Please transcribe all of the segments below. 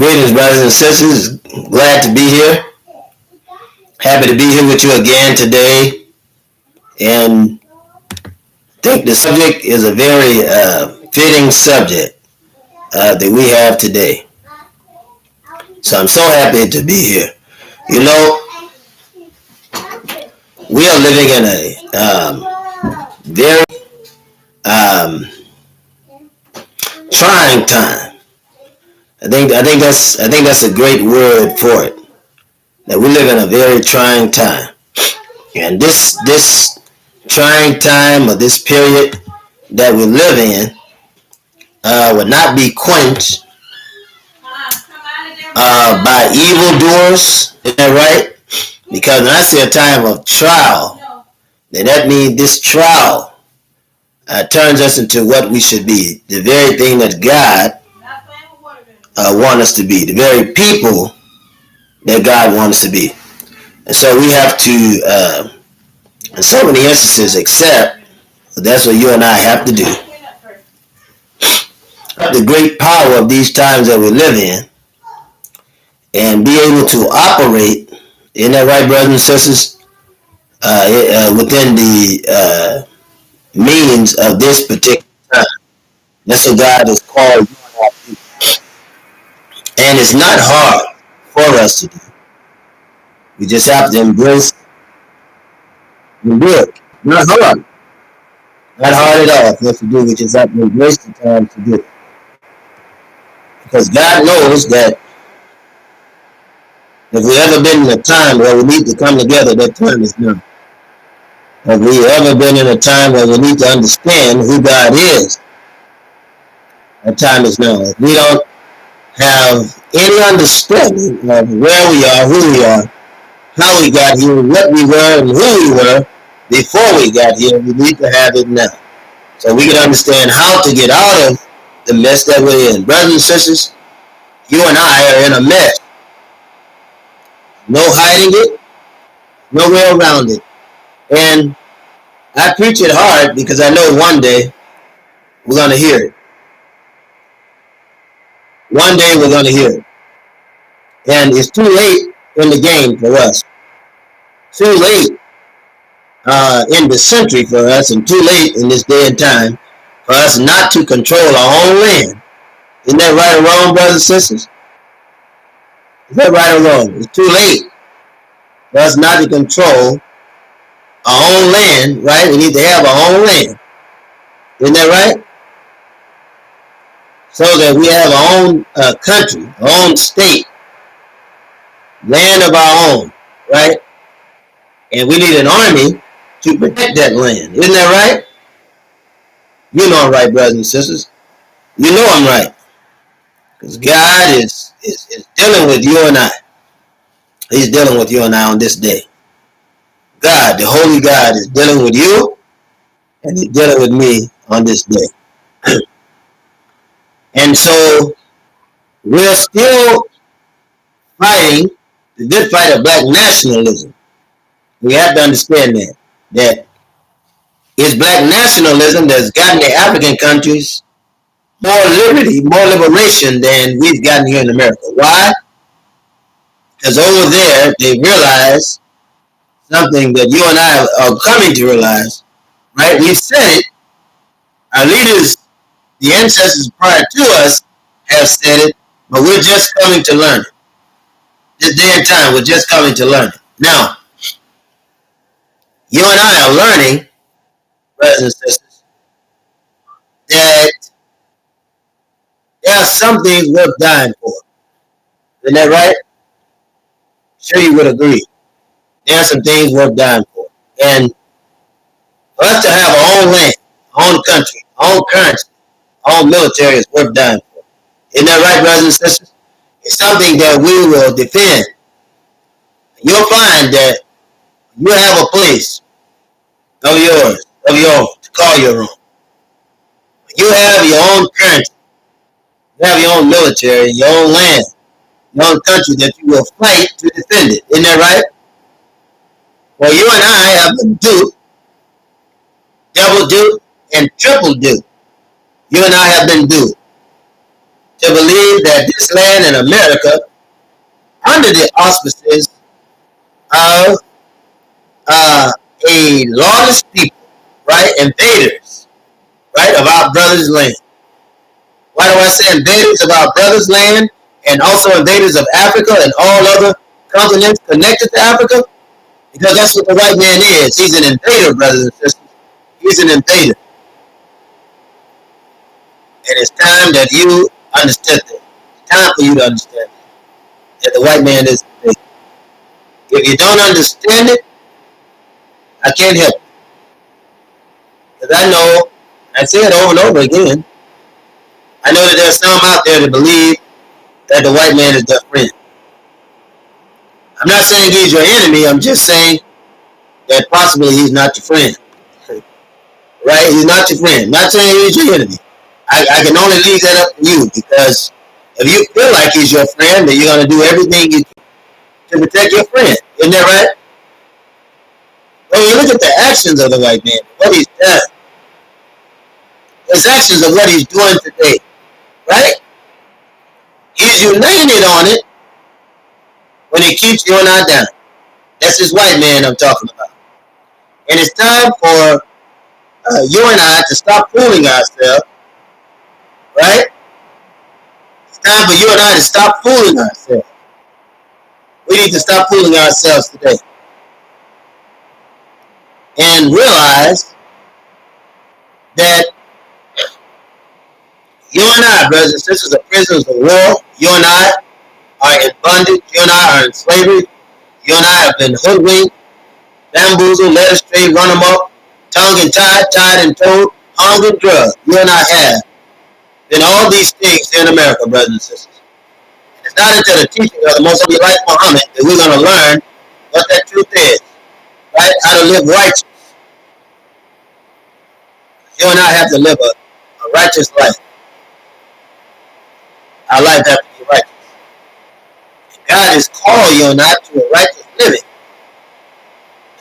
Greetings, brothers and sisters. Glad to be here. Happy to be here with you again today. And I think the subject is a very fitting subject that we have today. So I'm so happy to be here. You know, we are living in a very trying time. I think that's a great word for it. That we live in a very trying time, and this trying time or this period that we live in would not be quenched by evildoers. Is that right? Because when I say a time of trial, then that means this trial turns us into what we should be, the very thing that God wants us to be, the very people that God wants us to be. And so we have to, in so many instances, accept that's what you and I have to do. The great power of these times that we live in, and be able to operate, isn't that right, brothers and sisters, within the means of this particular time. That's what God has called you and I to do. And it's not hard for us to do. We just have to embrace and do it. Not hard. Not hard at all for us to do. We just have to embrace the time to do it. Because God knows that if we ever been in a time where we need to come together, that time is now. If we ever been in a time where we need to understand who God is, that time is now. If we don't have any understanding of where we are, who we are, how we got here, what we were, and who we were before we got here, we need to have it now. So we can understand how to get out of the mess that we're in. Brothers and sisters, you and I are in a mess. No hiding it, no way around it. And I preach it hard because I know one day we're going to hear it. One day we're going to hear it. And it's too late in the game for us. Too late in the century for us, and too late in this day and time for us not to control our own land. Isn't that right or wrong, brothers and sisters? Is that right or wrong? It's too late for us not to control our own land, right? We need to have our own land. Isn't that right? So that we have our own country, our own state, land of our own, right? And we need an army to protect that land. Isn't that right? You know I'm right, brothers and sisters. You know I'm right. Because God is dealing with you and I. He's dealing with you and I on this day. God, the Holy God, is dealing with you, and He's dealing with me on this day. And so we're still fighting the good fight of black nationalism. We have to understand that it's black nationalism that's gotten the African countries more liberty, more liberation than we've gotten here in America. Why? Because over there, they realize something that you and I are coming to realize, right? We've said it. Our leaders, the ancestors prior to us, have said it, but we're just coming to learn it. This day and time, we're just coming to learn it. Now, you and I are learning, brothers and sisters, that there are some things worth dying for. Isn't that right? Sure you would agree. There are some things worth dying for. And for us to have our own land, our own country, our own currency, our own military is worth dying for. Isn't that right, brothers and sisters? It's something that we will defend. You'll find that you have a place of yours, to call your own. You have your own currency. You have your own military, your own land, your own country that you will fight to defend it. Isn't that right? Well, you and I have been duped, double duped, and triple duped. You and I have been duped. to believe that this land in America, under the auspices of a lawless people, right, invaders, right, of our brother's land. Why do I say invaders of our brother's land and also invaders of Africa and all other continents connected to Africa? Because that's what the white man is. He's an invader, brothers and sisters. He's an invader. And it's time that you understand that. It's time for you to understand that the white man is an invader. If you don't understand it, I can't help it. Because I know, I say it over and over again, I know that there's some out there that believe that the white man is their friend. I'm not saying he's your enemy. I'm just saying that possibly he's not your friend. Right? He's not your friend. Not saying he's your enemy. I can only leave that up to you, because if you feel like he's your friend, then you're going to do everything you can to protect your friend. Isn't that right? When you look at the actions of the white man, what he's done, his actions of what he's doing today, right? He's united on it when he keeps you and I down. That's this white man I'm talking about. And it's time for you and I to stop fooling ourselves, right? It's time for you and I to stop fooling ourselves. We need to stop fooling ourselves today and realize that you and I, brothers and sisters, are prisoners of war. You and I are in bondage. You and I are in slavery. You and I have been hoodwinked, bamboozled, led astray, run amok, tongue and tied and told, hung and drugged. You and I have been all these things here in America, brothers and sisters. And it's not until the teaching of the Most Holy Life Muhammad that we're going to learn what that truth is, right? How to live righteous. You and I have to live a righteous life. Our life has to be righteous. And God has called you and I to a righteous living,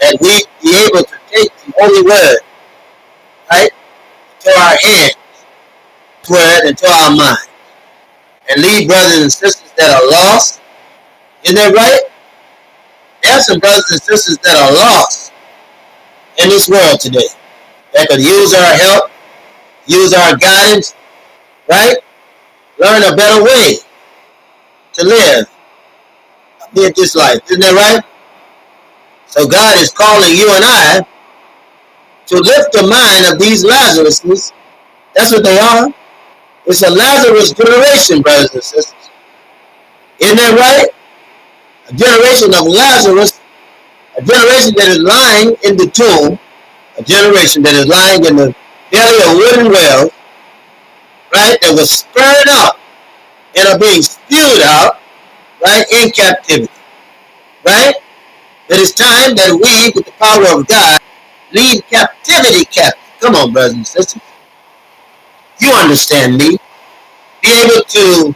that we be able to take the Holy Word, right, to our hands, word into our mind, and lead brothers and sisters that are lost. Isn't that right? There are some brothers and sisters that are lost in this world today that could use our help, use our guidance, right? Learn a better way to live this life. Isn't that right? So God is calling you and I to lift the mind of these Lazaruses. That's what they are. It's a Lazarus generation, brothers and sisters. Isn't that right? A generation of Lazarus, a generation that is lying in the tomb, a generation that is lying in the belly of wooden wells, right, that was spurred up and are being spewed out, right, in captivity, right? It is time that we, with the power of God, lead captivity captive. Come on, brothers and sisters. You understand me. Be able to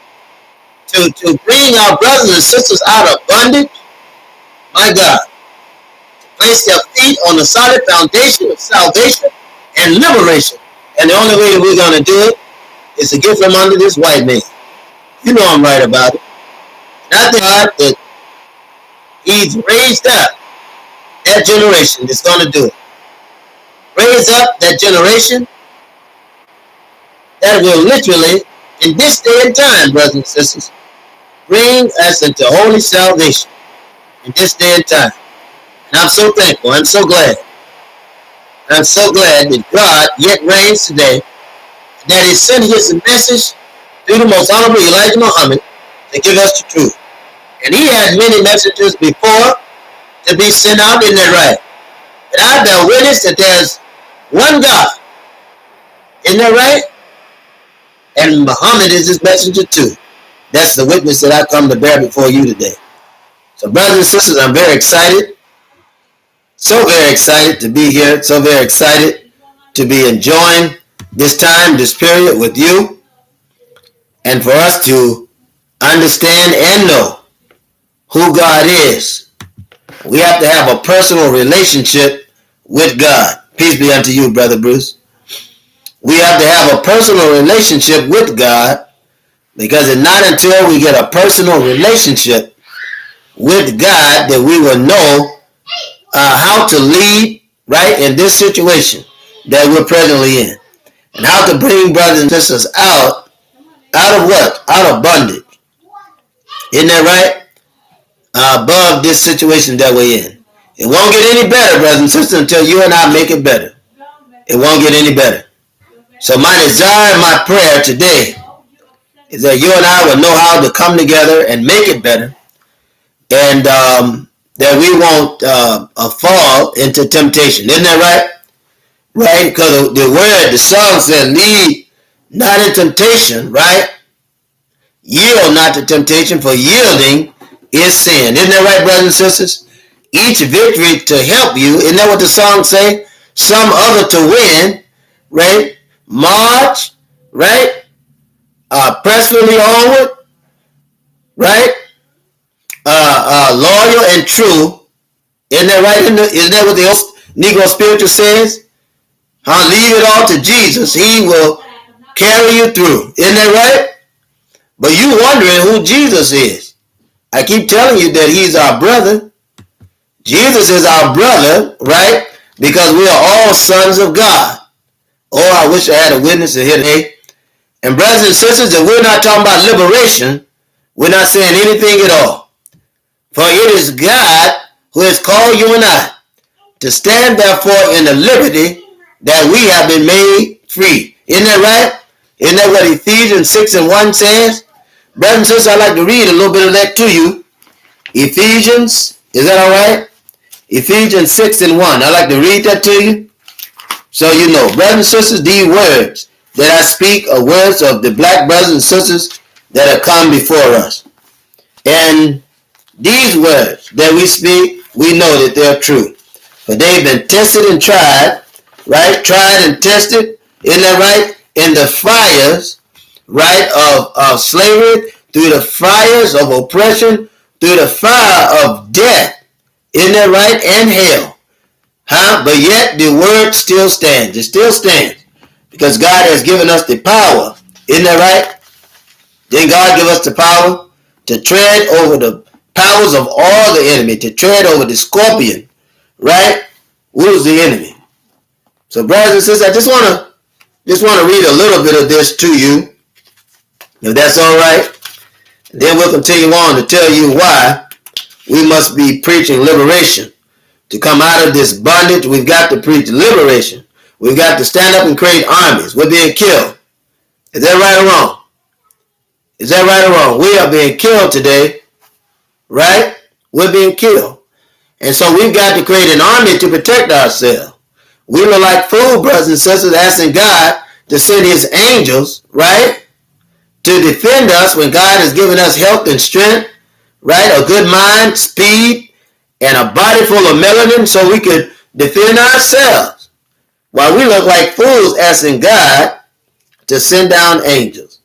bring our brothers and sisters out of bondage, my God, to place their feet on the solid foundation of salvation and liberation. And the only way that we're going to do it is to get from under this white man. You know I'm right about it. Not God that he's raised up that generation that's going to do it. Raise up that generation that will literally, in this day and time, brothers and sisters, bring us into holy salvation in this day and time. And I'm so thankful. I'm so glad. I'm so glad that God yet reigns today, that he sent his message through the most honorable Elijah Muhammad to give us the truth. And he had many messages before to be sent out, in that right? And I bear witness that there's one God. Isn't that right? And Muhammad is his messenger too. That's the witness that I come to bear before you today. So brothers and sisters, I'm very excited. So very excited to be here. So very excited to be enjoying this time, this period with you. And for us to understand and know who God is. We have to have a personal relationship with God. Peace be unto you, Brother Bruce. We have to have a personal relationship with God Because it's not until we get a personal relationship with God that we will know how to lead, right, in this situation that we're presently in. And how to bring brothers and sisters out of what? Out of bondage. Isn't that right? Above this situation that we're in. It won't get any better, brothers and sisters, until you and I make it better. It won't get any better. So my desire and my prayer today is that you and I will know how to come together and make it better, and that we won't fall into temptation. Isn't that right? Right? Because the word, the song said, lead not in temptation, right? Yield not to temptation, for yielding is sin. Isn't that right, brothers and sisters? Each victory to help you. Isn't that what the song say? Some other to win, right? March, right? Pressfully onward, right? Loyal and true. Isn't that right? Isn't that what the old Negro spiritual says? Leave it all to Jesus. He will carry you through. Isn't that right? But you wondering who Jesus is. I keep telling you that he's our brother. Jesus is our brother, right? Because we are all sons of God. Oh, I wish I had a witness here today. And brothers and sisters, if we're not talking about liberation, we're not saying anything at all. For it is God who has called you and I to stand therefore in the liberty that we have been made free. Isn't that right? Isn't that what Ephesians 6:1 says? Brothers and sisters, I'd like to read a little bit of that to you. Ephesians, is that all right? Ephesians 6:1. I'd like to read that to you so you know. Brothers and sisters, these words that I speak are words of the black brothers and sisters that have come before us. And these words that we speak, we know that they're true. For they've been tested and tried, right? Tried and tested, isn't that right? In the fires, right, of slavery, through the fires of oppression, through the fire of death, isn't that right? And hell. But yet the word still stands. It still stands. Because God has given us the power. Isn't that right? Didn't God give us the power to tread over the powers of all the enemy, to tread over the scorpion, right? Who's the enemy? So brothers and sisters, I just want to read a little bit of this to you, if that's all right. Then we'll continue on to tell you why we must be preaching liberation. To come out of this bondage, we've got to preach liberation. We've got to stand up and create armies. We're being killed. Is that right or wrong? Is that right or wrong? We are being killed today, right? We're being killed. And so we've got to create an army to protect ourselves. We look like fool, brothers and sisters, asking God to send his angels, right, to defend us when God has given us health and strength, right, a good mind, speed, and a body full of melanin so we could defend ourselves. While we look like fools asking God to send down angels.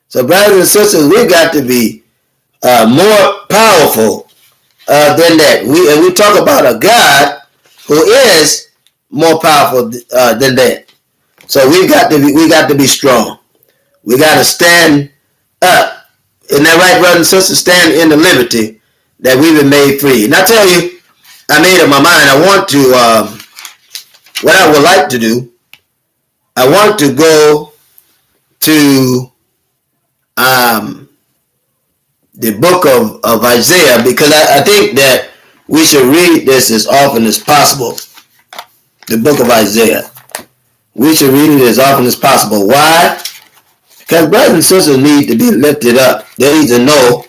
So brothers and sisters, we've got to be more powerful than that. We talk about a God who is more powerful than that. So we got to be strong. We got to stand up. Isn't that right, brothers and sisters? Stand in the liberty that we've been made free. And I tell you, I made up my mind. I want to, what I would like to do, I want to go to the book of Isaiah, because I think that we should read this as often as possible. The book of Isaiah. We should read it as often as possible. Why? Because brothers and sisters need to be lifted up. They need to know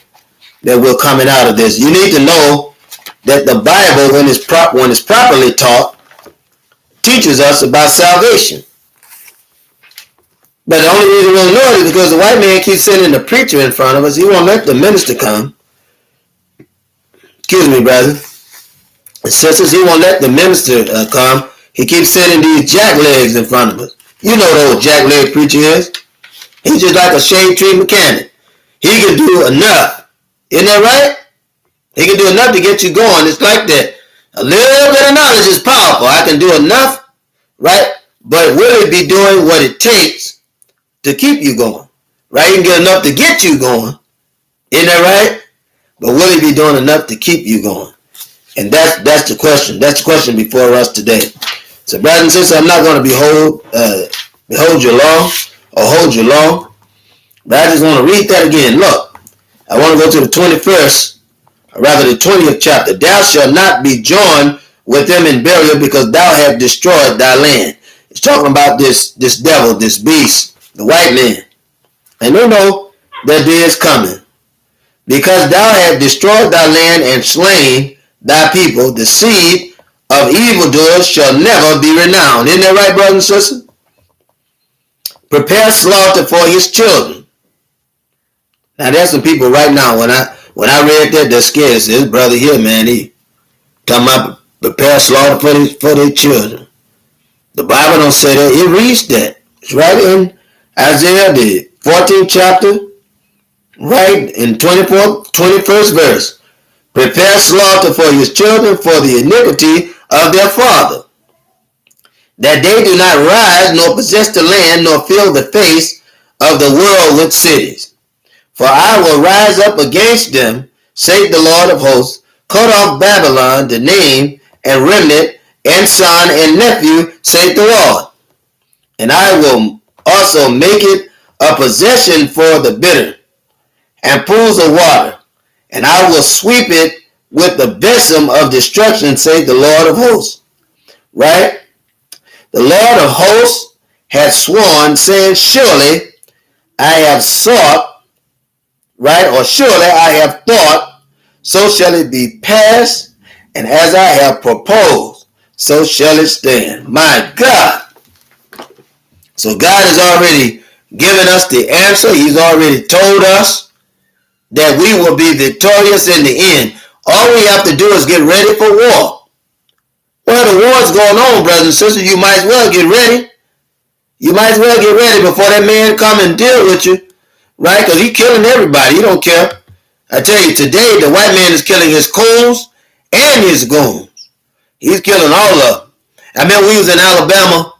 that we're coming out of this. You need to know that the Bible, when it's properly taught, teaches us about salvation. But the only reason we don't know it is because the white man keeps sending the preacher in front of us. He won't let the minister come. Excuse me, brother. And sisters, he won't let the minister come. He keeps sending these jacklegs in front of us. You know what old jackleg preacher is. He's just like a shade tree mechanic. He can do enough. Isn't that right? He can do enough to get you going. It's like that. A little bit of knowledge is powerful. I can do enough, right? But will it be doing what it takes to keep you going? Right? He can get enough to get you going. Isn't that right? But will he be doing enough to keep you going? And that's the question. That's the question before us today. So, brothers and sisters, I'm not going to behold you long or hold you long. But I just want to read that again. Look, I want to go to the 21st, or rather the 20th chapter. Thou shalt not be joined with them in burial, because thou hast destroyed thy land. It's talking about this devil, this beast, the white man. And you know that day is coming. Because thou hast destroyed thy land and slain thy people, the seed of evildoers shall never be renowned. Isn't that right, brothers and sisters? Prepare slaughter for his children. Now there's some people right now, when I read that, they're scared. This brother here, man, he talking about prepare slaughter for their children. The Bible don't say that. It reads that. It's right in Isaiah, the 14th chapter, right in 21st verse. Prepare slaughter for his children for the iniquity of their father, that they do not rise nor possess the land nor fill the face of the world with cities. For I will rise up against them, saith the Lord of hosts, cut off Babylon, the name, and remnant, and son and nephew, saith the Lord. And I will also make it a possession for the bitter, and pools of water, and I will sweep it with the besom of destruction, saith the Lord of hosts. Right? The Lord of hosts hath sworn, saying, surely I have sought, right? Or surely I have thought, so shall it be passed, and as I have proposed, so shall it stand. My God. So God has already given us the answer. He's already told us that we will be victorious in the end. All we have to do is get ready for war. Well, the war's going on, brothers and sisters. You might as well get ready. You might as well get ready before that man come and deal with you, right? Because he's killing everybody. He don't care. I tell you, today the white man is killing his coons and his goons. He's killing all of them. I remember we was in Alabama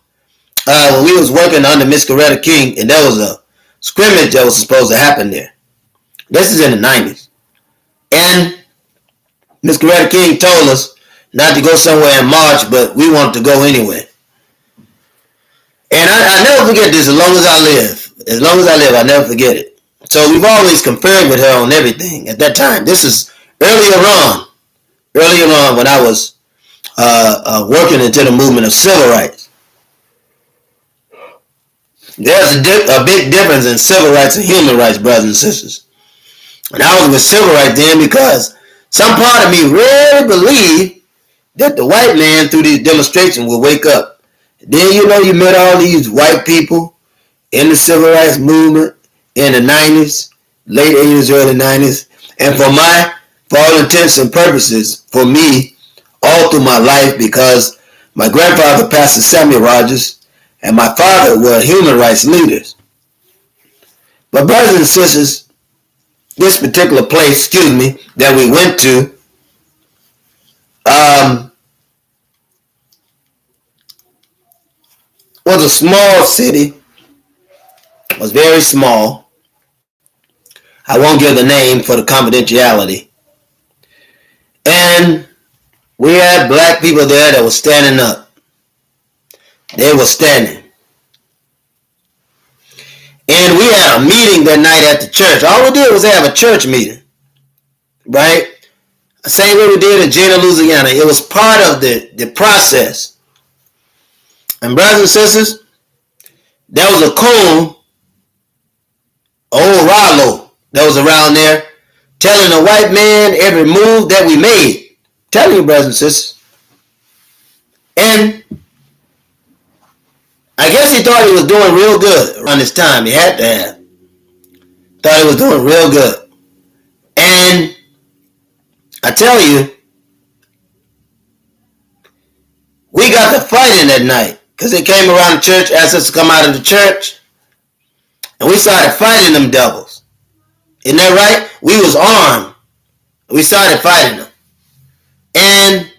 when we was working under Miss Coretta King, and there was a scrimmage that was supposed to happen there. This is in the 90s. And Miss Coretta King told us not to go somewhere in March, but we wanted to go anyway. And I never forget this as long as I live. As long as I live, I never forget it. So we've always conferred with her on everything at that time. This is earlier on when I was working into the movement of civil rights. There's a big difference in civil rights and human rights, brothers and sisters. And I was with civil rights then because some part of me really believed that the white man through these demonstrations would wake up. Then you met all these white people in the civil rights movement in the 90s, late 80s, early 90s. And for all intents and purposes, for me, all through my life, because my grandfather, Pastor Samuel Rogers, and my father were human rights leaders. But brothers and sisters, this particular place, that we went to, was a small city. It was very small. I won't give the name for the confidentiality. And we had black people there that were standing up. They were standing. And we had a meeting that night at the church. All we did was have a church meeting. Right? Same way we did in Jena, Louisiana. It was part of the process. And brothers and sisters, there was a coon, old Rollo, that was around there, telling the white man every move that we made. Telling you, brothers and sisters. And I guess he thought he was doing real good around this time. He had to have. Thought he was doing real good. And I tell you, we got to fighting that night. Because they came around the church, asked us to come out of the church. And we started fighting them devils. Isn't that right? We was armed. We started fighting them. And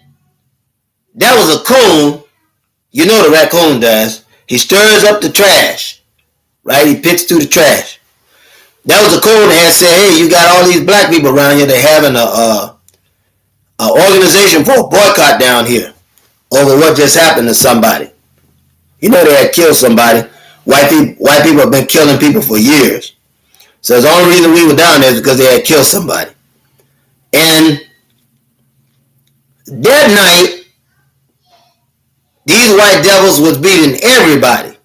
that was a coon. You know the raccoon does. He stirs up the trash. Right? He picks through the trash. That was a code that had said, hey, you got all these black people around here that having a organization for a boycott down here over what just happened to somebody. You know they had killed somebody. White people have been killing people for years. So the only reason we were down there is because they had killed somebody. And that night, these white devils was beating everybody.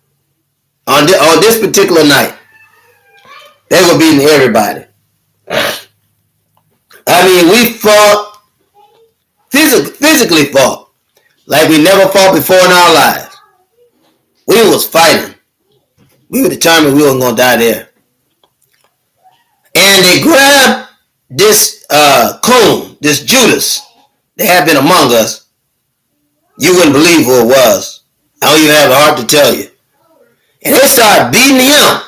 On this particular night, they were beating everybody. I mean, we fought, physically fought, like we never fought before in our lives. We was fighting. We were determined we weren't going to die there. And they grabbed this coon, this Judas, that had been among us. You wouldn't believe who it was. I don't even have the heart to tell you. And they started beating him.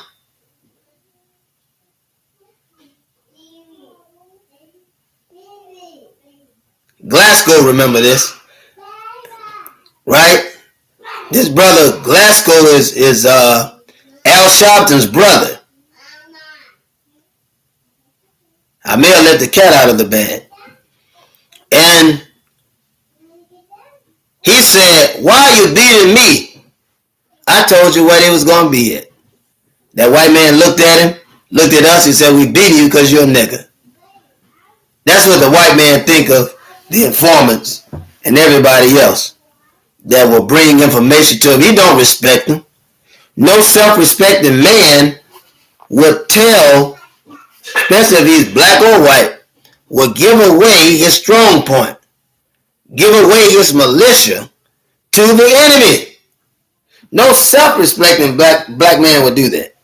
Glasgow, remember this, right? This brother Glasgow is Al Sharpton's brother. I may have let the cat out of the bag. And he said, why are you beating me? I told you where they was going to be at. That white man looked at him, looked at us, he said, we beat you because you're a nigger. That's what the white man think of the informants and everybody else that will bring information to him. He don't respect them. No self-respecting man would tell, especially if he's black or white, will give away his strong point, give away his militia to the enemy. No self-respecting black man would do that.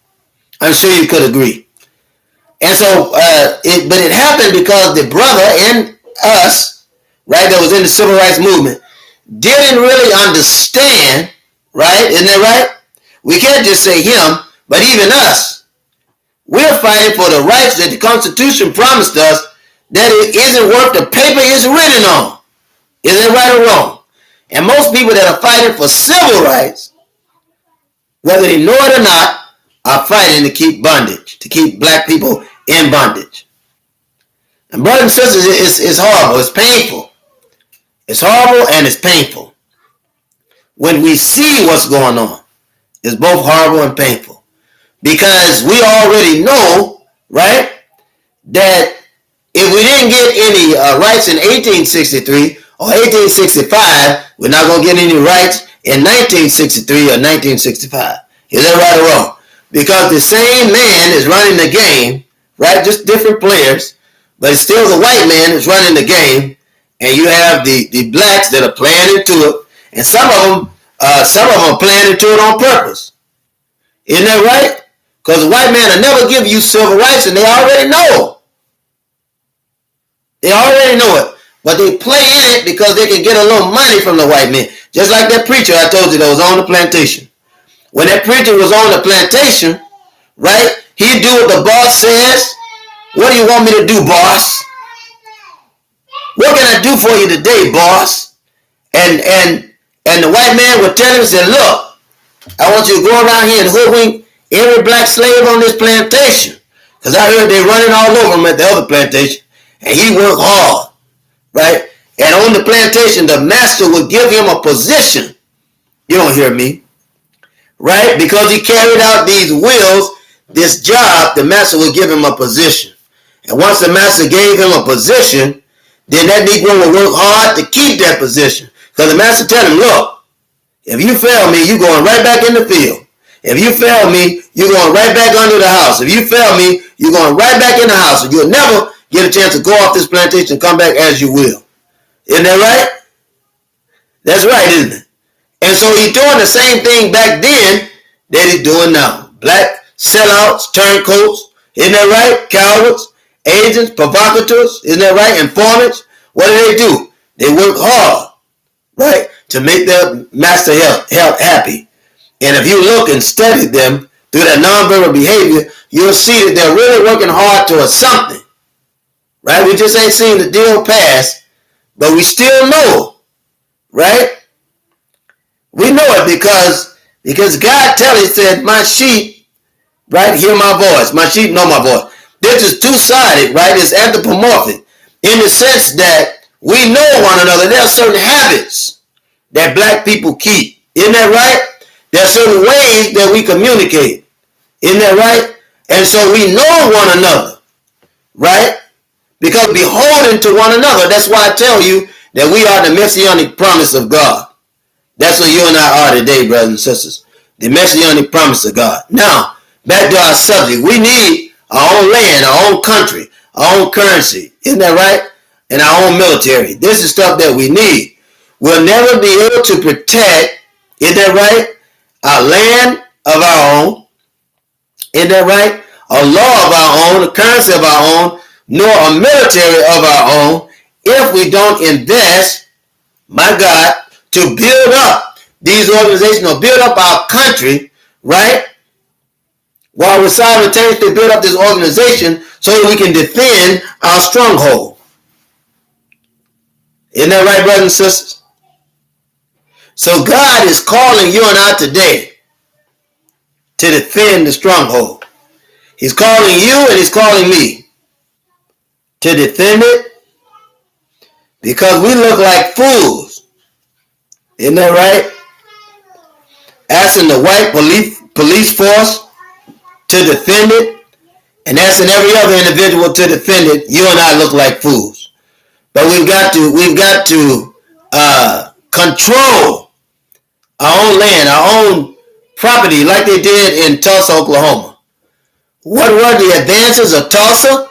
I'm sure you could agree. And so, but it happened because the brother and us, right, that was in the civil rights movement, didn't really understand, right? Isn't that right? We can't just say him, but even us. We're fighting for the rights that the Constitution promised us that it isn't worth the paper it's written on. Is it right or wrong? And most people that are fighting for civil rights, whether they know it or not, are fighting to keep bondage, to keep black people in bondage. And brothers and sisters, it's horrible. It's painful. It's horrible and it's painful. When we see what's going on, it's both horrible and painful. Because we already know, right, that if we didn't get any rights in 1863 or 1865, we're not going to get any rights in 1963 or 1965. Is that right or wrong? Because the same man is running the game, right? Just different players, but it's still the white man who's running the game, and you have the blacks that are playing into it, and some of them are playing into it on purpose. Isn't that right? Because the white man will never give you civil rights, and they already know. They already know it. But they play in it because they can get a little money from the white man. Just like that preacher I told you that was on the plantation. When that preacher was on the plantation, right, he'd do what the boss says. What do you want me to do, boss? What can I do for you today, boss? And the white man would tell him, say, look, I want you to go around here and hoodwink every black slave on this plantation. Because I heard they running all over him at the other plantation. And he worked hard, right? And on the plantation, the master would give him a position. You don't hear me. Right? Because he carried out these wills, this job, the master would give him a position. And once the master gave him a position, then that Negro would work hard to keep that position. Because the master tell him, look, if you fail me, you're going right back in the field. If you fail me, you're going right back under the house. If you fail me, you're going right back in the house. And you'll never get a chance to go off this plantation and come back as you will. Isn't that right? That's right, isn't it? And so he's doing the same thing back then that he's doing now. Black sellouts, turncoats, isn't that right? Cowards, agents, provocateurs, isn't that right? Informants. What do? They work hard, right, to make their master happy. And if you look and study them through that nonverbal behavior, you'll see that they're really working hard towards something. Right? We just ain't seen the deal pass, but we still know, right? We know it because God said, my sheep right? Hear my voice. My sheep know my voice. This is two-sided, right? It's anthropomorphic in the sense that we know one another. There are certain habits that black people keep. Isn't that right? There are certain ways that we communicate. Isn't that right? And so we know one another, right? Because beholden to one another. That's why I tell you that we are the messianic promise of God. That's what you and I are today, brothers and sisters. The messianic promise of God. Now, back to our subject. We need our own land, our own country, our own currency. Isn't that right? And our own military. This is stuff that we need. We'll never be able to protect, isn't that right? Our land of our own. Isn't that right? A law of our own, a currency of our own, nor a military of our own if we don't invest, my God, to build up these organizations or build up our country, right? While we simultaneously build up this organization so that we can defend our stronghold. Isn't that right, brothers and sisters? So God is calling you and I today to defend the stronghold. He's calling you and he's calling me to defend it because we look like fools. Isn't that right? Asking the white police force to defend it and asking every other individual to defend it, you and I look like fools. But we've got to control our own land, our own property like they did in Tulsa, Oklahoma. What were the advances of Tulsa?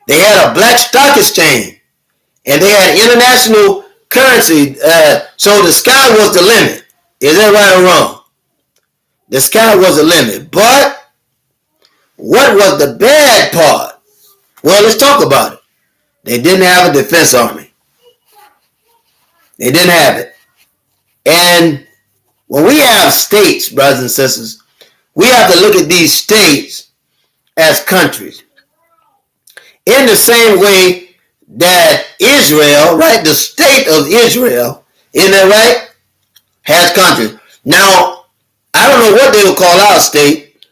They had a black stock exchange and they had international currency. So the sky was the limit. Is that right or wrong? The sky was the limit. But what was the bad part? Well, let's talk about it. They didn't have a defense army. They didn't have it. And when we have states, brothers and sisters, we have to look at these states as countries. In the same way that Israel, right, the state of Israel, isn't that right, has countries. Now, I don't know what they will call our state.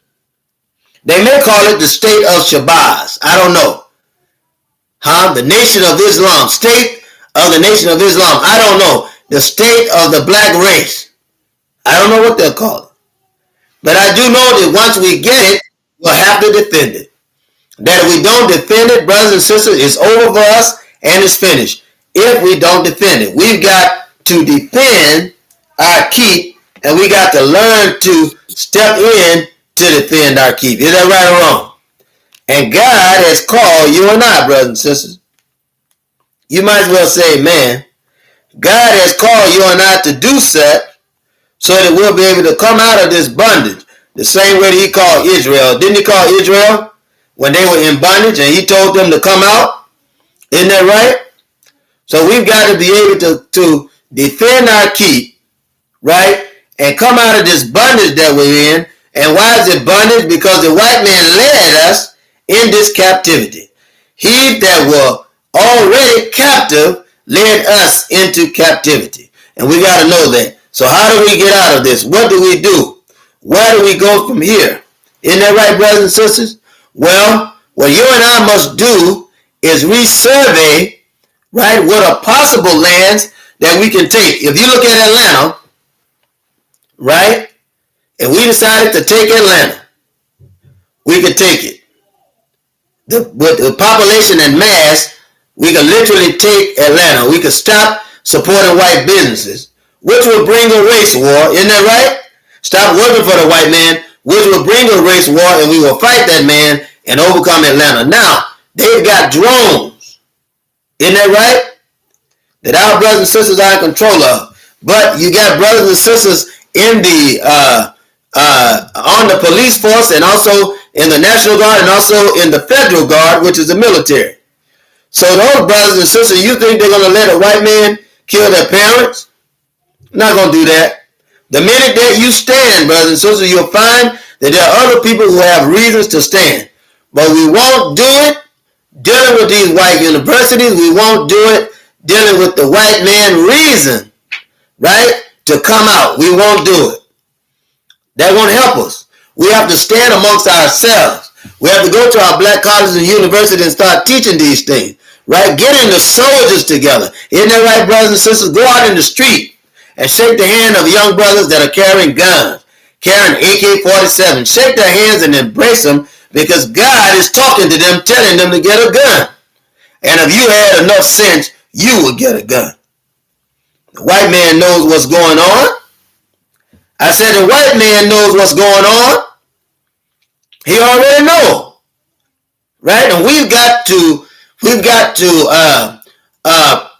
They may call it the state of Shabazz. I don't know. The Nation of Islam. State of the Nation of Islam. I don't know. The state of the black race. I don't know what they'll call it. But I do know that once we get it, we'll have to defend it. That if we don't defend it, brothers and sisters, it's over for us and it's finished. If we don't defend it, we've got to defend our keep and we got to learn to step in to defend our keep. Is that right or wrong? And God has called you and I, brothers and sisters. You might as well say, man, God has called you and I to do such so that we'll be able to come out of this bondage the same way that he called Israel. Didn't he call Israel when they were in bondage and he told them to come out? Isn't that right? So we've got to be able to defend our keep, right? And come out of this bondage that we're in. And why is it bondage? Because the white man led us in this captivity. He that were already captive led us into captivity. And we got to know that. So how do we get out of this? What do we do? Where do we go from here? Isn't that right, brothers and sisters? Well, what you and I must do is resurvey, right, what are possible lands that we can take. If you look at Atlanta, right, if we decided to take Atlanta, we could take it. With the population and mass, we could literally take Atlanta. We could stop supporting white businesses, which will bring a race war. Isn't that right? Stop working for the white man, which will bring a race war, and we will fight that man and overcome Atlanta. Now, they've got drones. Isn't that right? That our brothers and sisters are in control of. But you got brothers and sisters in the on the police force and also in the National Guard and also in the Federal Guard, which is the military. So those brothers and sisters, you think they're going to let a white man kill their parents? Not going to do that. The minute that you stand, brothers and sisters, you'll find that there are other people who have reasons to stand. But we won't do it dealing with these white universities. We won't do it dealing with the white man reason, right, to come out. We won't do it. That won't help us. We have to stand amongst ourselves. We have to go to our black colleges and universities and start teaching these things. Right? Getting the soldiers together. Isn't that right, brothers and sisters? Go out in the street and shake the hand of young brothers that are carrying guns, carrying AK-47. Shake their hands and embrace them, because God is talking to them, telling them to get a gun. And if you had enough sense, you would get a gun. The white man knows what's going on. I said the white man knows what's going on. He already knows. Right? And we've got to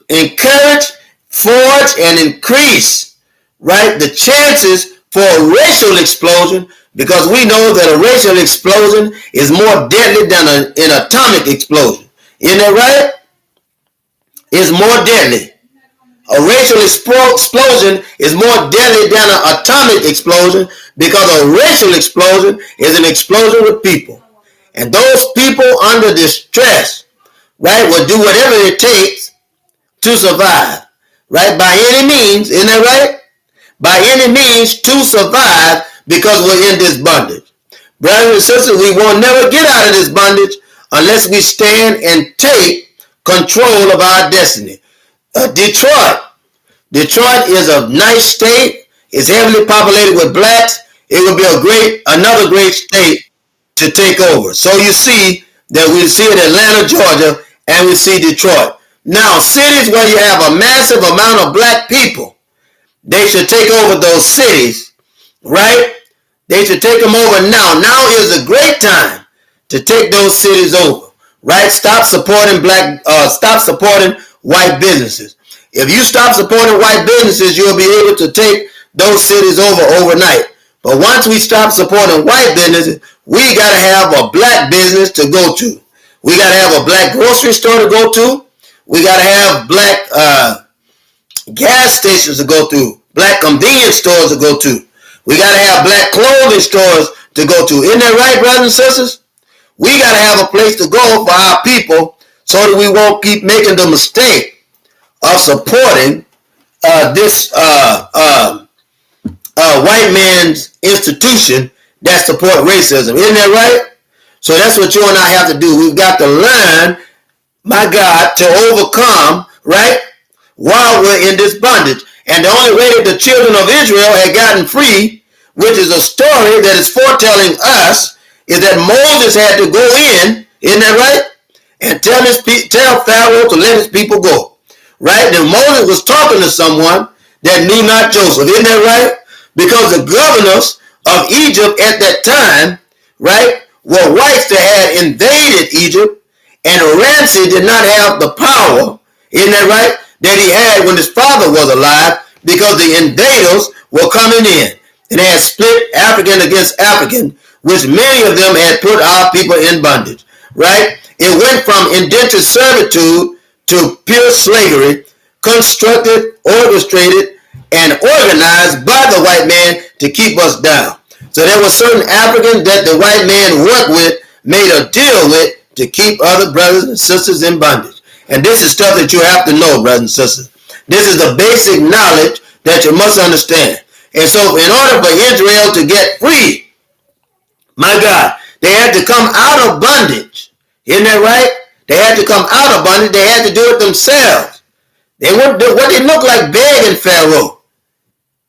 encourage, forge, and increase, right, the chances for a racial explosion, because we know that a racial explosion is more deadly than an atomic explosion. Isn't that right? It's more deadly. A racial explosion is more deadly than an atomic explosion, because a racial explosion is an explosion with people. And those people under distress, right, will do whatever it takes to survive. Right? By any means, isn't that right? By any means to survive, because we're in this bondage. Brothers and sisters, we will never get out of this bondage unless we stand and take control of our destiny. Detroit is a nice state. It's heavily populated with blacks. It would be another great state to take over. So you see that we see in Atlanta, Georgia, and we see Detroit. Now, cities where you have a massive amount of black people, they should take over those cities, right? They should take them over now. Now is a great time to take those cities over, right? Stop supporting white businesses. If you stop supporting white businesses, you'll be able to take those cities over overnight. But once we stop supporting white businesses, we got to have a black business to go to. We got to have a black grocery store to go to. We got to have black gas stations to go to, black convenience stores to go to. We got to have black clothing stores to go to. Isn't that right, brothers and sisters? We got to have a place to go for our people, so that we won't keep making the mistake of supporting this white man's institution that support racism. Isn't that right? So that's what you and I have to do. We've got to learn, my God, to overcome, right, while we're in this bondage. And the only way that the children of Israel had gotten free, which is a story that is foretelling us, is that Moses had to go in, isn't that right, and tell Pharaoh to let his people go. Right? And Moses was talking to someone that knew not Joseph. Isn't that right? Because the governors of Egypt at that time, right, were whites that had invaded Egypt, and Ramses did not have the power, isn't that right, that he had when his father was alive, because the invaders were coming in. And they had split African against African, which many of them had put our people in bondage. Right? It went from indentured servitude to pure slavery, constructed, orchestrated, and organized by the white man to keep us down. So there were certain Africans that the white man worked with, made a deal with, to keep other brothers and sisters in bondage. And this is stuff that you have to know, brothers and sisters. This is the basic knowledge that you must understand. And so in order for Israel to get free, my God, they had to come out of bondage. Isn't that right? They had to come out of bondage. They had to do it themselves. They wouldn't do what they looked like begging Pharaoh.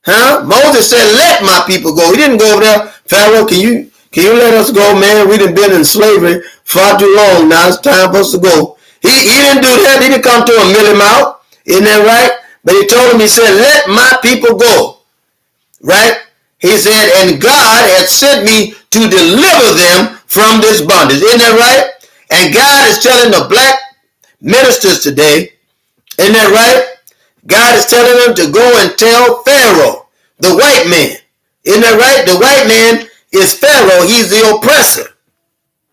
Huh? Moses said, let my people go. He didn't go over there. Pharaoh, can you let us go, man? We done been in slavery far too long. Now it's time for us to go. He didn't do that. He didn't come to him, mill him out. Isn't that right? But he told him, he said, let my people go. Right? He said, and God had sent me to deliver them from this bondage. Isn't that right? And God is telling the black ministers today, isn't that right? God is telling them to go and tell Pharaoh, the white man. Isn't that right? The white man is Pharaoh. He's the oppressor.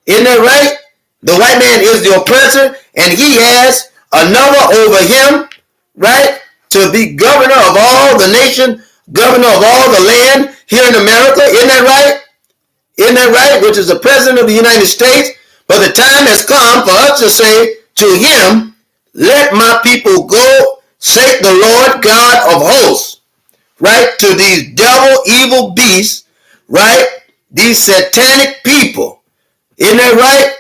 Isn't that right? The white man is the oppressor, and he has another over him, right, to be governor of all the nation, governor of all the land here in America. Isn't that right? Isn't that right? Which is the president of the United States. But the time has come for us to say to him, let my people go, saith the Lord God of hosts, right, to these devil evil beasts, right, these satanic people, isn't that right?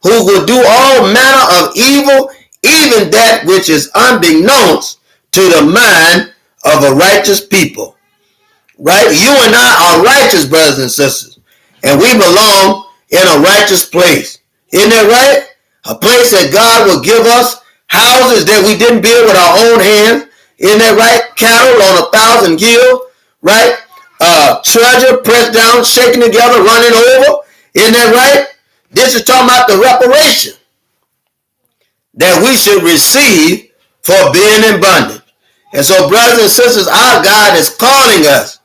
Who will do all manner of evil, even that which is unbeknownst to the mind of a righteous people. Right? You and I are righteous, brothers and sisters, and we belong in a righteous place. Isn't that right? A place that God will give us, houses that we didn't build with our own hands. Isn't that right? Cattle on 1,000 hills, right? Treasure pressed down, shaken together, running over. Isn't that right? This is talking about the reparation that we should receive for being in bondage. And so, brothers and sisters, our God is calling us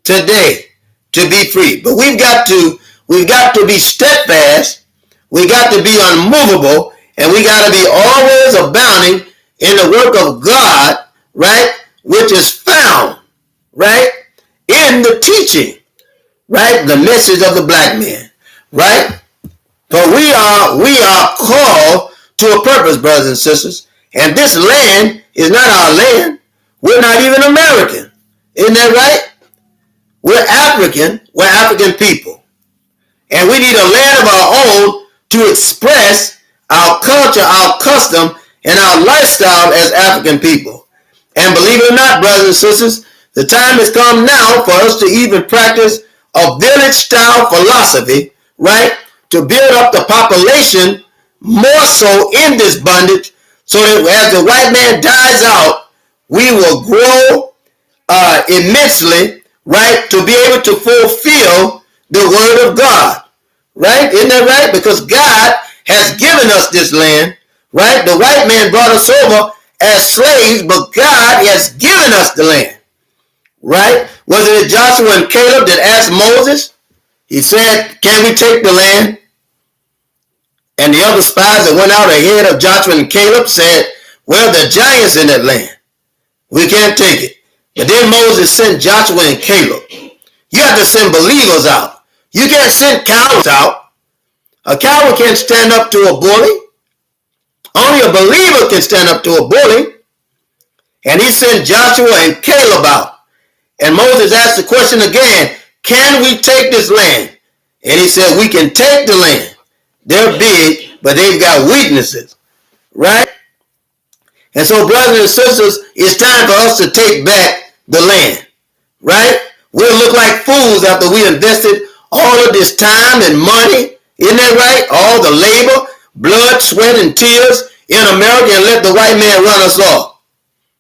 today to be free. But we've got to be steadfast, we got to be unmovable, and we got to be always abounding in the work of God, right? Which is found, right, in the teaching, right? The message of the black man, right? But we are called to a purpose, brothers and sisters. And this land is not our land. We're not even American. Isn't that right? We're African people. And we need a land of our own to express our culture, our custom, and our lifestyle as African people. And believe it or not, brothers and sisters, the time has come now for us to even practice a village-style philosophy, right? To build up the population more so in this bondage, so that as the white man dies out, we will grow immensely, right, to be able to fulfill the word of God, right? Isn't that right? Because God has given us this land, right? The white man brought us over as slaves, but God has given us the land, right? Was it Joshua and Caleb that asked Moses? He said, can we take the land? And the other spies that went out ahead of Joshua and Caleb said, well, the giants in that land. We can't take it. But then Moses sent Joshua and Caleb. You have to send believers out. You can't send cowards out. A coward can't stand up to a bully. Only a believer can stand up to a bully. And he sent Joshua and Caleb out. And Moses asked the question again, can we take this land? And he said, we can take the land. They're big, but they've got weaknesses, right? And so, brothers and sisters, it's time for us to take back the land, right? We'll look like fools after we invested all of this time and money, isn't that right? All the labor, blood, sweat, and tears in America, and let the white man run us off.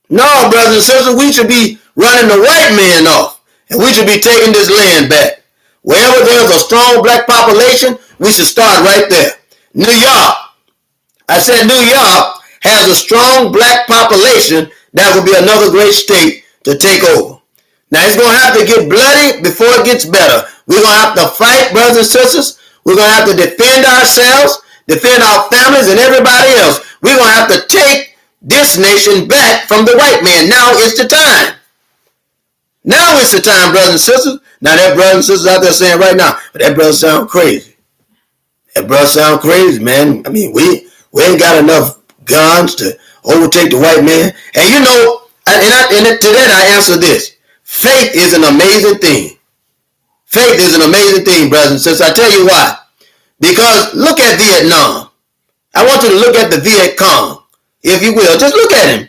No, brothers and sisters, we should be running the white man off, and we should be taking this land back. Wherever there's a strong black population, we should start right there. New York. I said New York has a strong black population. That will be another great state to take over. Now, it's going to have to get bloody before it gets better. We're going to have to fight, brothers and sisters. We're going to have to defend ourselves, defend our families and everybody else. We're going to have to take this nation back from the white man. Now is the time. Now is the time, brothers and sisters. Now, that brothers and sisters out there saying right now, but that brother sound crazy. That brother sound crazy, man. I mean, we ain't got enough guns to overtake the white man. And you know, and to that I answer this. Faith is an amazing thing. Faith is an amazing thing, brothers and sisters. I tell you why. Because look at Vietnam. I want you to look at the Viet Cong, if you will. Just look at him.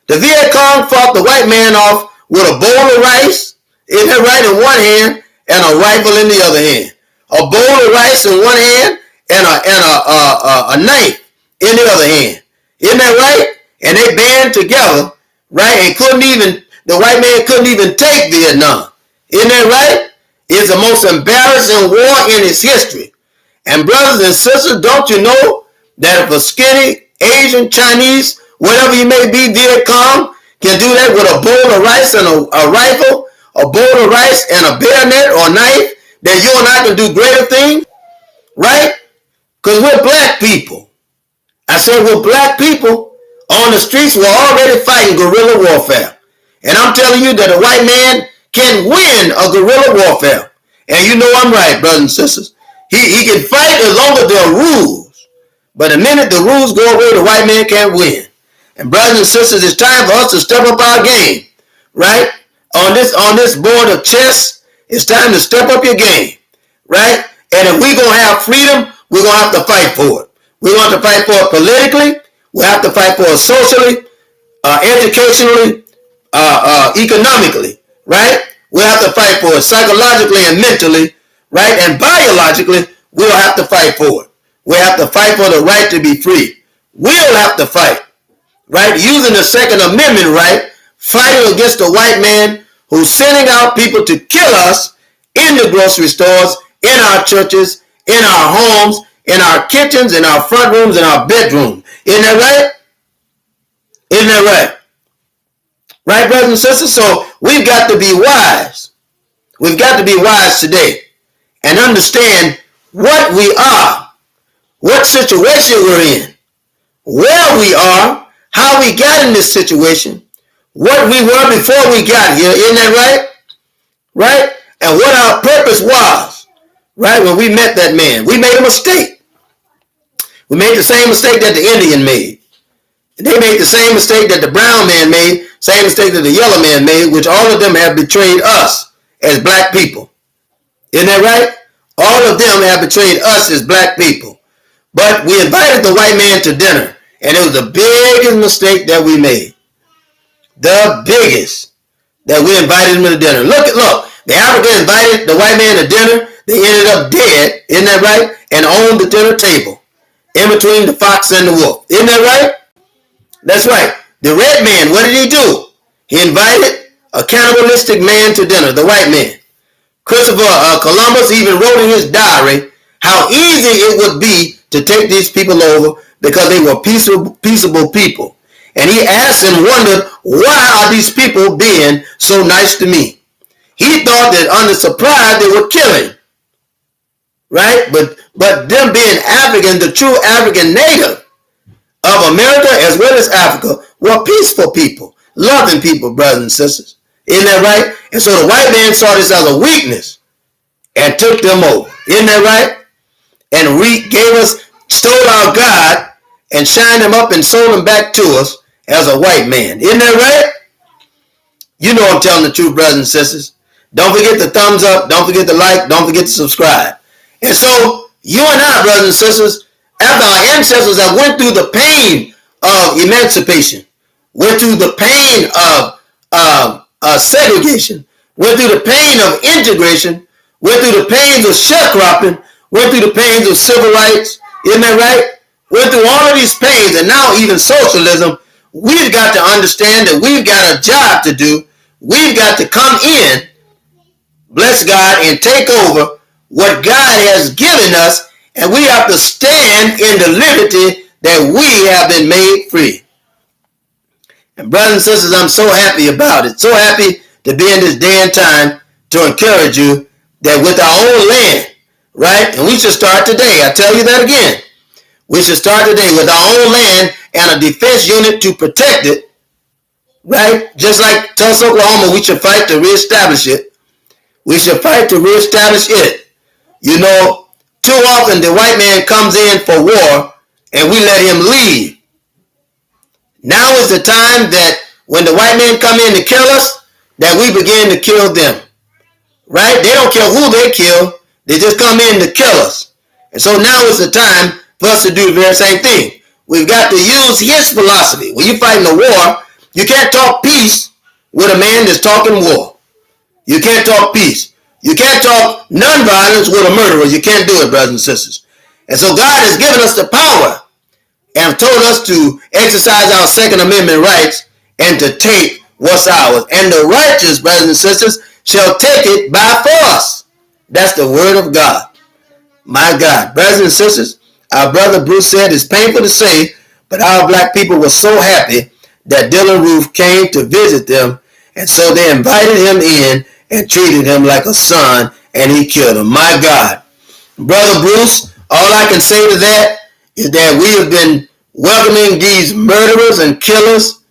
The Viet Cong fought the white man off with a bowl of rice, in her right in one hand, and a rifle in the other hand. A bowl of rice in one hand, and a knife in the other hand. Isn't that right? And they band together, right? And the white man couldn't even take Vietnam. Isn't that right? It's the most embarrassing war in its history. And brothers and sisters, don't you know that if a skinny Asian, Chinese, whatever you may be, Viet Cong, can do that with a bowl of rice and a rifle, a bowl of rice and a bayonet or knife, then you and I can do greater things, right? Because we're black people. I said we're black people on the streets. We're already fighting guerrilla warfare. And I'm telling you that a white man can win a guerrilla warfare. And you know I'm right, brothers and sisters. He can fight as long as there are rules. But the minute the rules go away, the white man can't win. And brothers and sisters, it's time for us to step up our game, right? On this board of chess, it's time to step up your game. right? And if we're going to have freedom, we're going to have to fight for it. We're going to fight for it politically. We have to fight for it socially, educationally, economically, right? We have to fight for it psychologically and mentally, right? And biologically, we'll have to fight for it. We have to fight for the right to be free. We'll have to fight, right? Using the Second Amendment right, fighting against the white man who's sending out people to kill us in the grocery stores, in our churches, in our homes, in our kitchens, in our front rooms, in our bedrooms. Isn't that right? Isn't that right? Right, brothers and sisters? So we've got to be wise. We've got to be wise today and understand what we are, what situation we're in, where we are, how we got in this situation, what we were before we got here. Isn't that right? Right? And what our purpose was, right? When we met that man, we made a mistake. We made the same mistake that the Indian made. They made the same mistake that the brown man made, same mistake that the yellow man made, which all of them have betrayed us as black people. Isn't that right? All of them have betrayed us as black people. But we invited the white man to dinner, and it was the biggest mistake that we made. The biggest, that we invited him to dinner. Look, the African invited the white man to dinner. They ended up dead, isn't that right? And on the dinner table, in between the fox and the wolf. Isn't that right? That's right. The red man, what did he do? He invited a cannibalistic man to dinner, the white man. Christopher Columbus even wrote in his diary how easy it would be to take these people over because they were peaceable people. And he asked and wondered, why are these people being so nice to me? He thought that under surprise they were killing, right? But them being African, the true African native of America as well as Africa, were peaceful people, loving people, brothers and sisters. Isn't that right? And so the white man saw this as a weakness and took them over. Isn't that right? And stole our God and shined him up and sold him back to us as a white man. Isn't that right? You know I'm telling the truth, brothers and sisters. Don't forget the thumbs up. Don't forget to like. Don't forget to subscribe. And so you and I, brothers and sisters, after our ancestors that went through the pain of emancipation, went through the pain of segregation, went through the pain of integration, went through the pains of sharecropping, went through the pains of civil rights, isn't that right? Went through all of these pains, and now even socialism, we've got to understand that we've got a job to do. We've got to come in, bless God, and take over what God has given us, and we have to stand in the liberty that we have been made free. And brothers and sisters, I'm so happy about it. So happy to be in this day and time to encourage you that with our own land, right? And we should start today. I tell you that again. We should start today with our own land and a defense unit to protect it, right? Just like Tulsa, Oklahoma, we should fight to reestablish it. We should fight to reestablish it. You know, too often the white man comes in for war and we let him leave. Now is the time that when the white men come in to kill us, that we begin to kill them. Right? They don't care who they kill. They just come in to kill us. And so now is the time for us to do the very same thing. We've got to use his philosophy. When you're fighting a war, you can't talk peace with a man that's talking war. You can't talk peace. You can't talk nonviolence with a murderer. You can't do it, brothers and sisters. And so God has given us the power and told us to exercise our Second Amendment rights and to take what's ours. And the righteous, brothers and sisters, shall take it by force. That's the word of God. My God. Brothers and sisters, our brother Bruce said it's painful to say, but our black people were so happy that Dylann Roof came to visit them, and so they invited him in and treated him like a son, and he killed him. My God. Brother Bruce, all I can say to that is that we have been welcoming these murderers and killers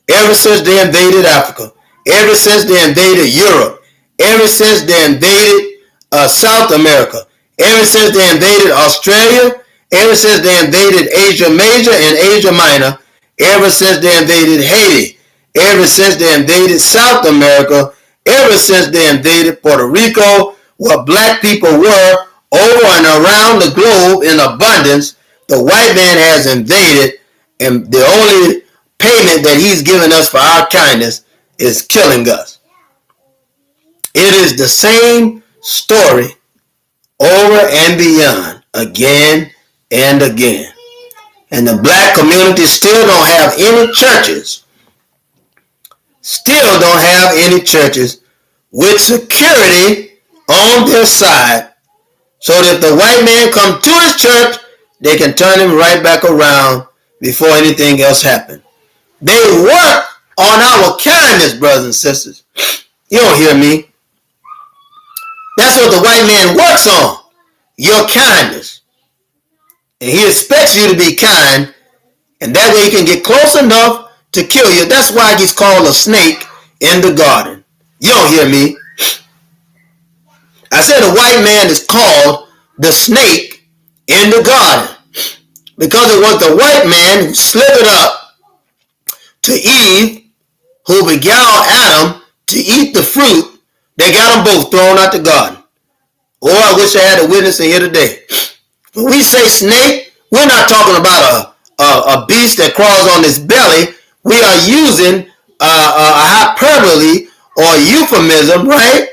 ever since they invaded Africa, ever since they invaded Europe, ever since they invaded South America, ever since they invaded Australia, ever since they invaded Asia Major and Asia Minor, ever since they invaded Haiti, ever since they invaded South America, ever since they invaded Puerto Rico, what black people were over and around the globe in abundance, the white man has invaded, and the only payment that he's given us for our kindness is killing us. It is the same story over and beyond, again and again. And the black community still don't have any churches. Still don't have any churches with security on their side, so that if the white man come to his church, they can turn him right back around before anything else happens. They work on our kindness, brothers and sisters. You don't hear me. That's what the white man works on, your kindness. And he expects you to be kind, and that way he can get close enough to kill you. That's why he's called a snake in the garden. You don't hear me. I said the white man is called the snake in the garden because it was the white man who slithered up to Eve, who beguiled Adam to eat the fruit. They got them both thrown out the garden. Oh, I wish I had a witness in here today. When we say snake, we're not talking about a beast that crawls on its belly. We are using a hyperbole or euphemism, right?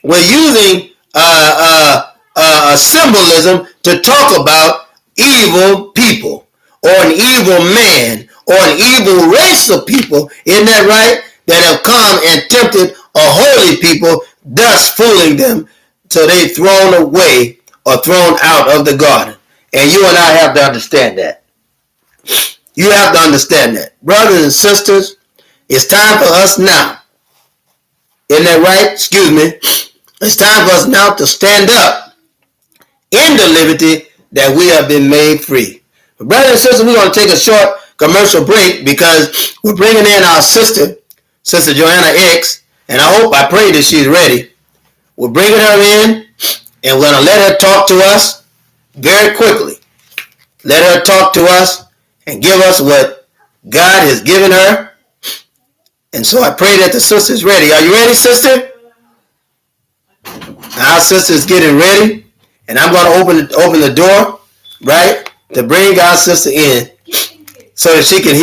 We're using a symbolism to talk about evil people or an evil man or an evil race of people, isn't that right? That have come and tempted a holy people, thus fooling them till they thrown away or thrown out of the garden. And you and I have to understand that. You have to understand that. Brothers and sisters, it's time for us now. Isn't that right? Excuse me. It's time for us now to stand up in the liberty that we have been made free. But brothers and sisters, we're going to take a short commercial break because we're bringing in our sister, Sister Joanna X, and I pray that she's ready. We're bringing her in, and we're going to let her talk to us very quickly. Let her talk to us and give us what God has given her. And so I pray that the sister's ready. Are you ready, sister? Our sister's getting ready, and I'm going to open the door, right, to bring our sister in so that she can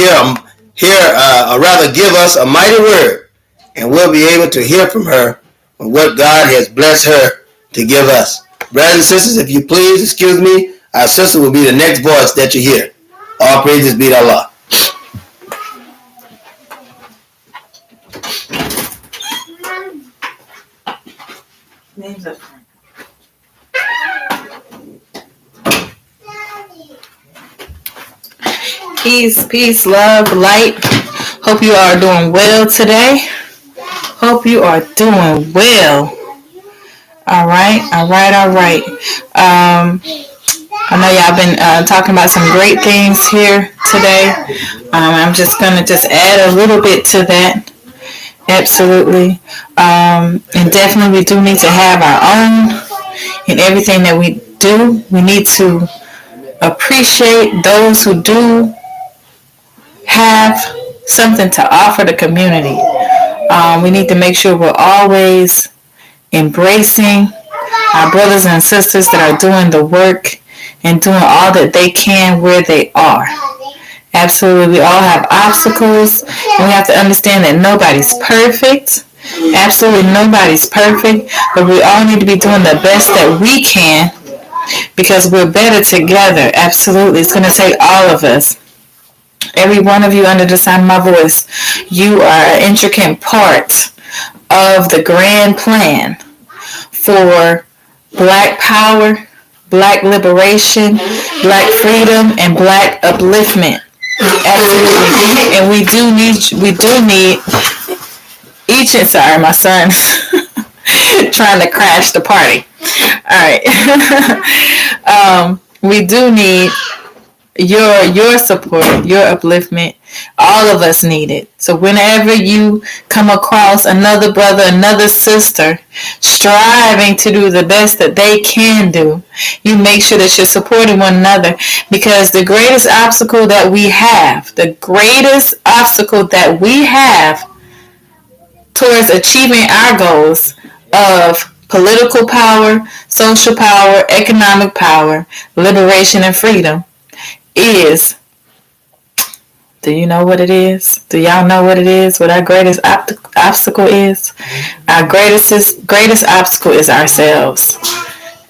or rather give us a mighty word, and we'll be able to hear from her what God has blessed her to give us. Brothers and sisters, if you please, excuse me, our sister will be the next voice that you hear. All praises be to Allah. Peace, peace, love, light. Hope you are doing well today. Hope you are doing well. All right. I know y'all been talking about some great things here today. I'm just going to add a little bit to that. Absolutely. And definitely we do need to have our own in everything that we do. We need to appreciate those who do have something to offer the community. We need to make sure we're always embracing our brothers and sisters that are doing the work and doing all that they can where they are. Absolutely, we all have obstacles, and we have to understand that nobody's perfect. Absolutely, nobody's perfect, but we all need to be doing the best that we can because we're better together. Absolutely, it's going to take all of us. Every one of you under the sound of my voice, you are an intricate part of the grand plan for Black power, Black liberation, Black freedom, and Black upliftment. Absolutely. And we do need each and sorry, my son's trying to crash the party. All right. We do need your support, your upliftment. All of us need it. So whenever you come across another brother, another sister striving to do the best that they can do, you make sure that you're supporting one another, because the greatest obstacle that we have towards achieving our goals of political power, social power, economic power, liberation, and freedom is. Do you know what it is? Do y'all know what it is? What our greatest obstacle is? Our greatest obstacle is ourselves.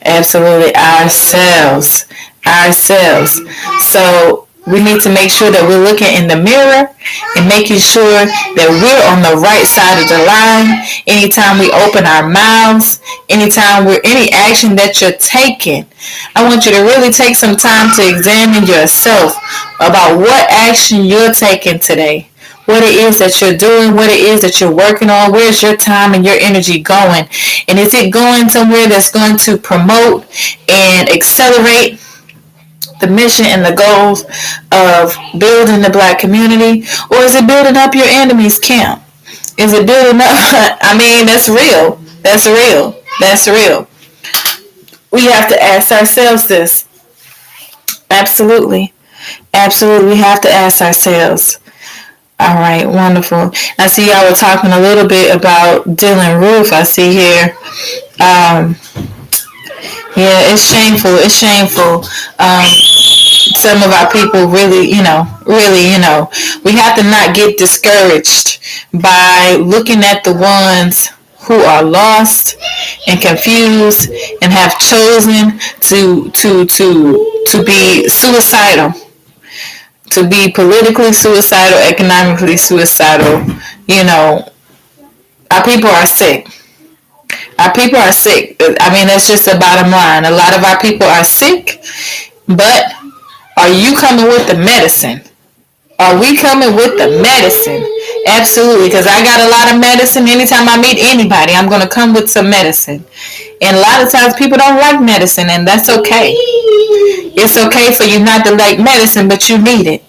Absolutely, ourselves. Ourselves. So we need to make sure that we're looking in the mirror and making sure that we're on the right side of the line. Anytime we open our mouths, anytime we're any action that you're taking, I want you to really take some time to examine yourself about what action you're taking today. What it is that you're doing, what it is that you're working on, where's your time and your energy going? And is it going somewhere that's going to promote and accelerate the mission and the goals of building the black community, or is it building up your enemy's camp? Is it building up? I mean, that's real. That's real. That's real. We have to ask ourselves this. Absolutely. Absolutely. We have to ask ourselves. All right, wonderful. I see y'all were talking a little bit about Dylan Roof. I see here. Yeah, it's shameful. It's shameful. Some of our people really, we have to not get discouraged by looking at the ones who are lost and confused and have chosen to be suicidal, to be politically suicidal, economically suicidal. Our people are sick. Our people are sick. I mean, that's just the bottom line. A lot of our people are sick, but are you coming with the medicine? Are we coming with the medicine? Absolutely, because I got a lot of medicine. Anytime I meet anybody, I'm going to come with some medicine. And a lot of times people don't like medicine, and that's okay. It's okay for you not to like medicine, but you need it.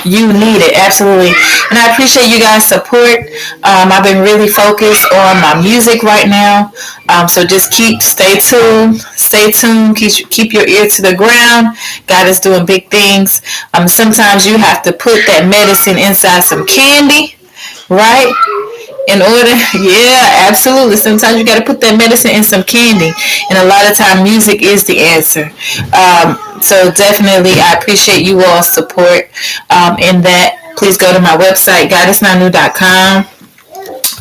You need it, absolutely. And I appreciate you guys' support. I've been really focused on my music right now. So just stay tuned, keep your ear to the ground. God is doing big things. Sometimes you have to put that medicine inside some candy, right? In order, yeah, absolutely. Sometimes you got to put that medicine in some candy, and a lot of time music is the answer. So definitely, I appreciate you all's support in that. Please go to my website, goddessnanu.com.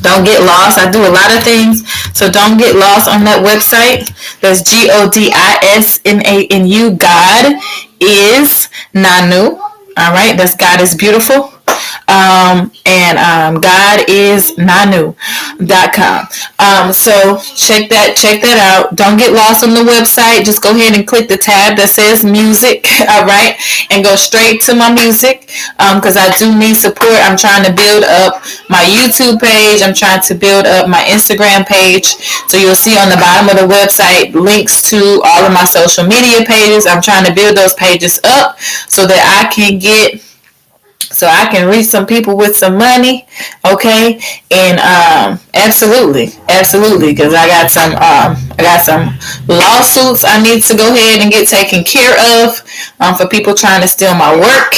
Don't get lost. I do a lot of things, so don't get lost on that website. That's GODISNANU. God is Nanu. All right, that's God is beautiful. GodIsNanu.com. So check that out. Don't get lost on the website. Just go ahead and click the tab that says music. All right, and go straight to my music because I do need support. I'm trying to build up my YouTube page. I'm trying to build up my Instagram page. So you'll see on the bottom of the website links to all of my social media pages. I'm trying to build those pages up so that I can reach some people with some money, okay? And absolutely, because I got some lawsuits I need to go ahead and get taken care of for people trying to steal my work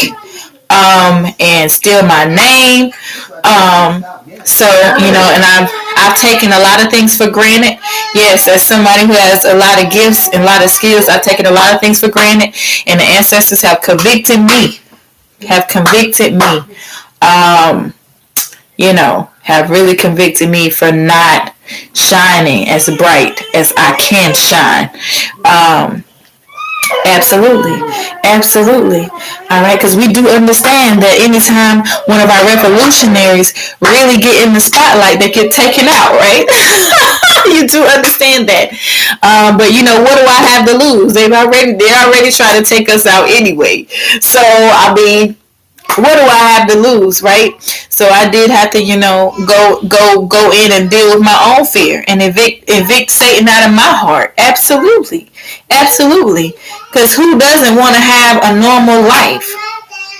and steal my name. So and I've taken a lot of things for granted. Yes, as somebody who has a lot of gifts and a lot of skills, I've taken a lot of things for granted, and the ancestors have convicted me. Have really convicted me for not shining as bright as I can shine. Absolutely. All right, because we do understand that anytime one of our revolutionaries really get in the spotlight, they get taken out, right? You do understand that. But what do I have to lose? They're already trying to take us out anyway. So I mean, what do I have to lose, right? So I did have to, go in and deal with my own fear and evict Satan out of my heart. Absolutely. Because who doesn't want to have a normal life?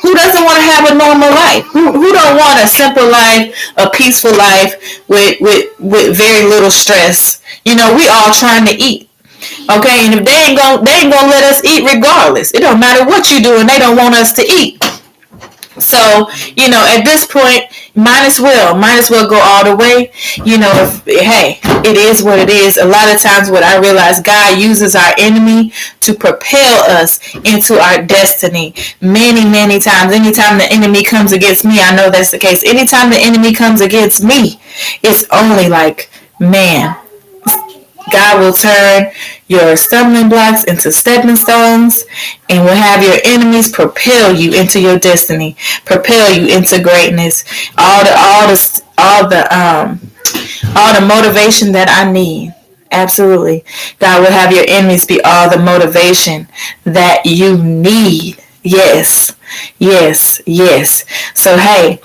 Who doesn't want to have a normal life? Who don't want a simple life, a peaceful life with very little stress? We all trying to eat. Okay, and if they ain't gonna let us eat regardless. It don't matter what you do, and they don't want us to eat. So, at this point, might as well go all the way. Hey, it is what it is. A lot of times what I realize, God uses our enemy to propel us into our destiny. Many, many times. Anytime the enemy comes against me, I know that's the case. Anytime the enemy comes against me, it's only like, man, God will turn your stumbling blocks into stepping stones, and will have your enemies propel you into your destiny, propel you into greatness. All the motivation that I need. Absolutely. God will have your enemies be all the motivation that you need. Yes. Yes. Yes. So, hey,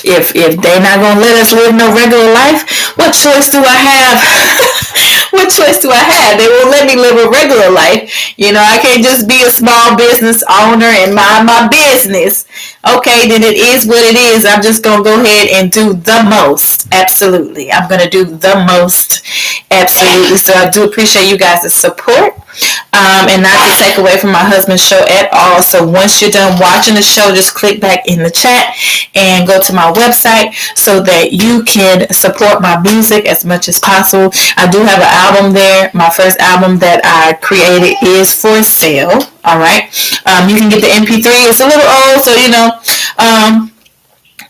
if they're not gonna let us live no regular life, what choice do I have? What choice do I have? They won't let me live a regular life. I can't just be a small business owner and mind my business. Okay, then it is what it is. I'm just gonna go ahead and do the most. Absolutely, I'm gonna do the most. Absolutely. So I do appreciate you guys' support. And not to take away from my husband's show at all. So once you're done watching the show, just click back in the chat and go to my website so that you can support my music as much as possible. I do have an album there. My first album that I created is for sale. All right. You can get the MP3. It's a little old, so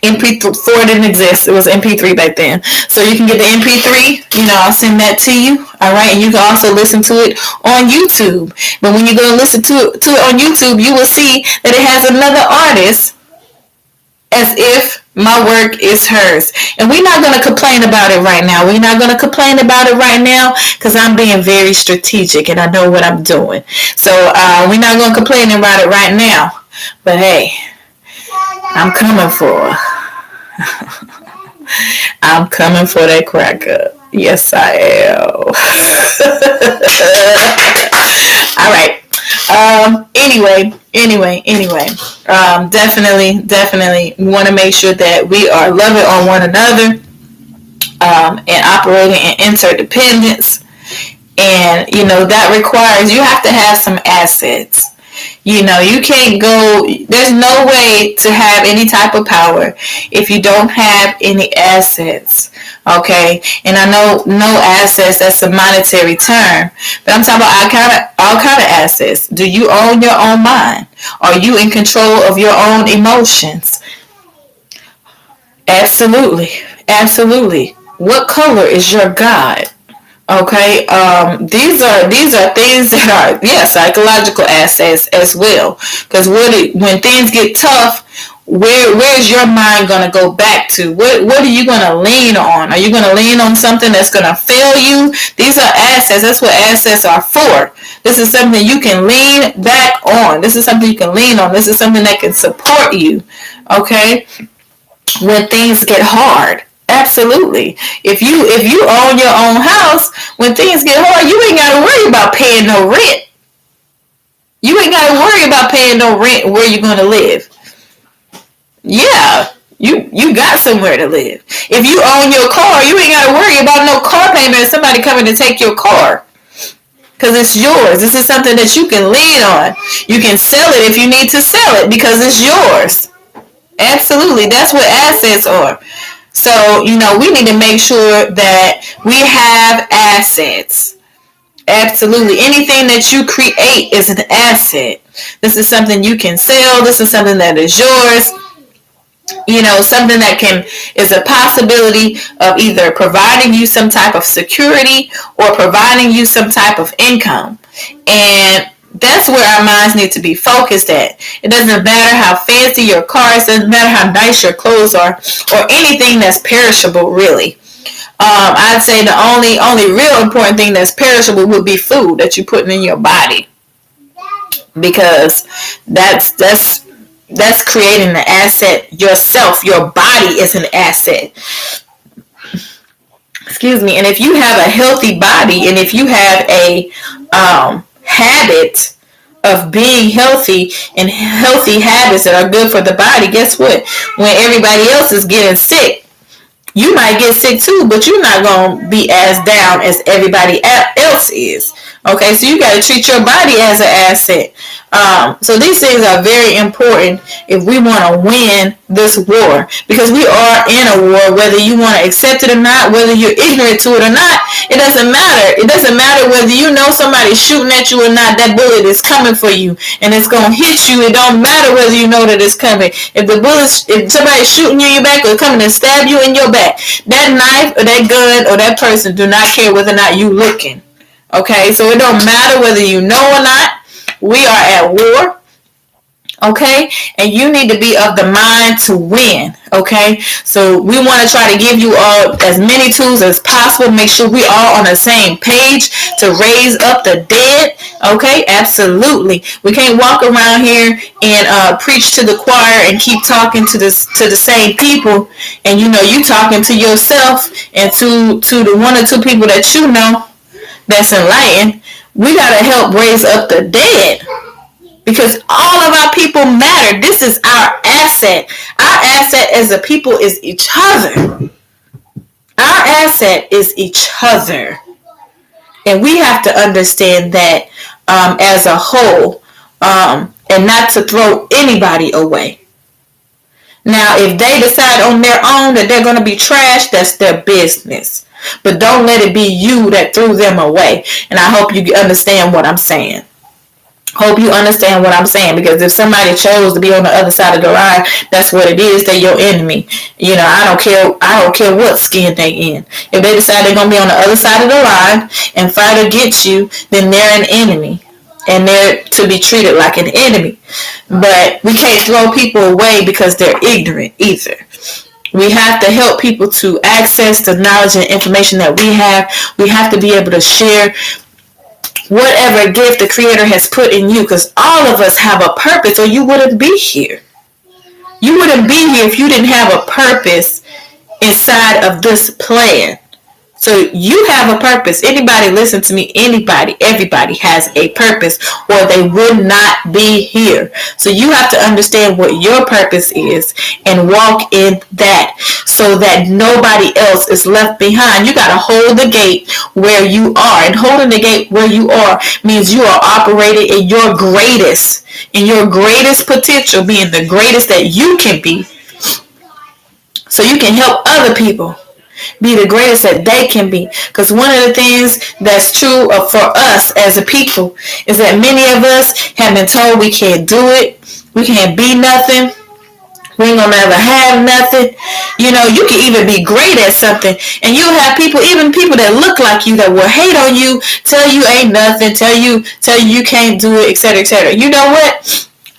MP4 didn't exist. It was MP3 back then. So you can get the MP3. I'll send that to you. All right. And you can also listen to it on YouTube. But when you go and listen to it on YouTube, you will see that it has another artist as if my work is hers. And we're not going to complain about it right now. We're not going to complain about it right now because I'm being very strategic and I know what I'm doing. So we're not going to complain about it right now. But hey, I'm coming for I'm coming for that cracker. Yes, I am. All right. Anyway. Definitely want to make sure that we are loving on one another, and operating in interdependence. And, that requires, you have to have some assets. You can't go, there's no way to have any type of power if you don't have any assets. Okay. And I know no assets, that's a monetary term, but I'm talking about all kind of assets. Do you own your own mind? Are you in control of your own emotions? Absolutely. What color is your God? Okay, these are things that are, psychological assets as well. Because when things get tough, where's your mind gonna go back to? What are you gonna lean on? Are you gonna lean on something that's gonna fail you? These are assets. That's what assets are for. This is something you can lean back on. This is something you can lean on. This is something that can support you. Okay, when things get hard. Absolutely. If you own your own house, when things get hard, you ain't got to worry about paying no rent. You ain't got to worry about paying no rent where you're going to live. Yeah, you got somewhere to live. If you own your car, you ain't got to worry about no car payment or somebody coming to take your car. Because it's yours. This is something that you can lean on. You can sell it if you need to sell it because it's yours. Absolutely. That's what assets are. So, we need to make sure that we have assets. Absolutely. Anything that you create is an asset. This is something you can sell. This is something that is yours. Something that is a possibility of either providing you some type of security or providing you some type of income. And that's where our minds need to be focused at. It doesn't matter how fancy your car is, it doesn't matter how nice your clothes are, or anything that's perishable, really. I'd say the only real important thing that's perishable would be food that you put in your body, because that's creating the asset yourself. Your body is an asset. Excuse me. And if you have a healthy body, and if you have a habit of being healthy and healthy habits that are good for the body, guess what? When everybody else is getting sick, you might get sick too, but you're not going to be as down as everybody else is. Okay, so you got to treat your body as an asset. So these things are very important if we want to win this war, because we are in a war, whether you want to accept it or not, whether you're ignorant to it or not. It doesn't matter. It doesn't matter whether you know somebody's shooting at you or not. That bullet is coming for you, and it's gonna hit you. It don't matter whether you know that it's coming. If somebody's shooting you in your back or coming to stab you in your back, that knife or that gun or that person do not care whether or not you looking. Okay, so it don't matter whether you know or not. We are at war. Okay, and you need to be of the mind to win. Okay, so we want to try to give you all as many tools as possible. Make sure we all on the same page to raise up the dead. Okay, absolutely. We can't walk around here and preach to the choir and keep talking to the same people, and you talking to yourself and to the one or two people that you know that's enlightened. We gotta help raise up the dead, because all of our people matter. This is our asset. Our asset as a people is each other. Our asset is each other. And we have to understand that as a whole, and not to throw anybody away. Now, if they decide on their own that they're going to be trash, that's their business. But don't let it be you that threw them away. And I hope you understand what I'm saying. Hope you understand what I'm saying, because if somebody chose to be on the other side of the line, that's what it is. They're your enemy. I don't care what skin they in. If they decide they're gonna be on the other side of the line and fight against you, then they're an enemy, and they're to be treated like an enemy. But we can't throw people away because they're ignorant either. We have to help people to access the knowledge and information that we have. We have to be able to share whatever gift the Creator has put in you, because all of us have a purpose, or you wouldn't be here. You wouldn't be here if you didn't have a purpose inside of this plan. So you have a purpose. Anybody listen to me, everybody has a purpose, or they would not be here. So you have to understand what your purpose is and walk in that, so that nobody else is left behind. You got to hold the gate where you are, and holding the gate where you are means you are operating in your greatest potential, being the greatest that you can be, so you can help other people be the greatest that they can be. Because one of the things that's true for us as a people is that many of us have been told we can't do it, we can't be nothing, we ain't gonna ever have nothing. You can even be great at something, and you'll have people, even people that look like you, that will hate on you, tell you ain't nothing, tell you you can't do it, etc., etc. You know what?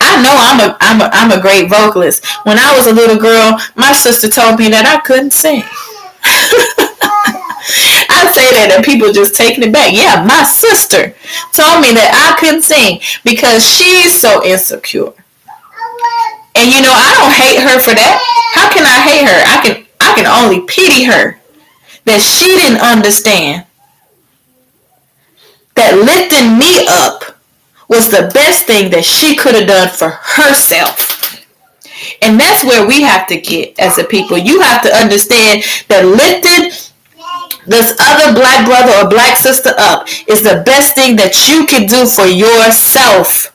I know I'm a great vocalist. When I was a little girl, my sister told me that I couldn't sing. I say that and people just taking it back. Yeah, my sister told me that I couldn't sing because she's so insecure. And I don't hate her for that. How can I hate her? I can only pity her that she didn't understand that lifting me up was the best thing that she could have done for herself. And that's where we have to get as a people. You have to understand that lifting this other black brother or black sister up is the best thing that you can do for yourself.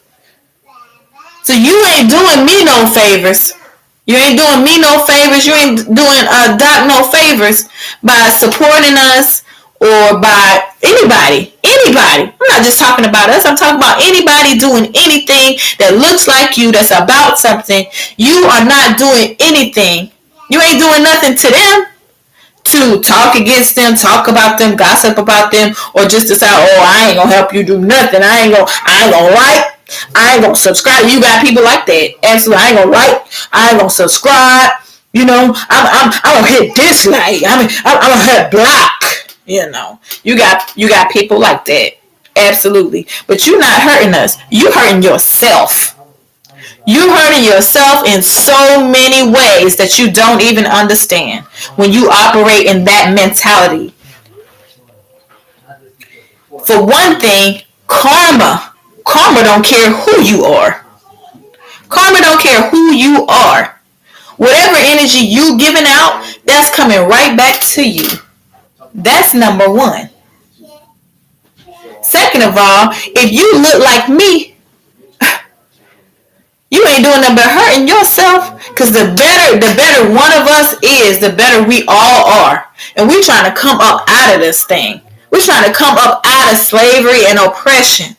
So you ain't doing me no favors. You ain't doing me no favors. You ain't doing Doc no favors by supporting us or by anybody. Anybody. I'm not just talking about us. I'm talking about anybody doing anything that looks like you, that's about something. You are not doing anything. You ain't doing nothing to them to talk against them, talk about them, gossip about them, or just decide, oh, I ain't gonna help you do nothing. I ain't gonna like. I ain't gonna subscribe. You got people like that. Absolutely, I ain't gonna like. I ain't gonna subscribe. I'm gonna hit dislike. I'm gonna hit block. You got people like that. Absolutely, but you're not hurting us. You hurting yourself. You hurting yourself in so many ways that you don't even understand when you operate in that mentality. For one thing, karma don't care who you are. Karma don't care who you are. Whatever energy you giving out, that's coming right back to you. That's number one. Second of all, if you look like me, you ain't doing nothing but hurting yourself. Because the better one of us is, the better we all are. And we're trying to come up out of this thing. We're trying to come up out of slavery and oppression.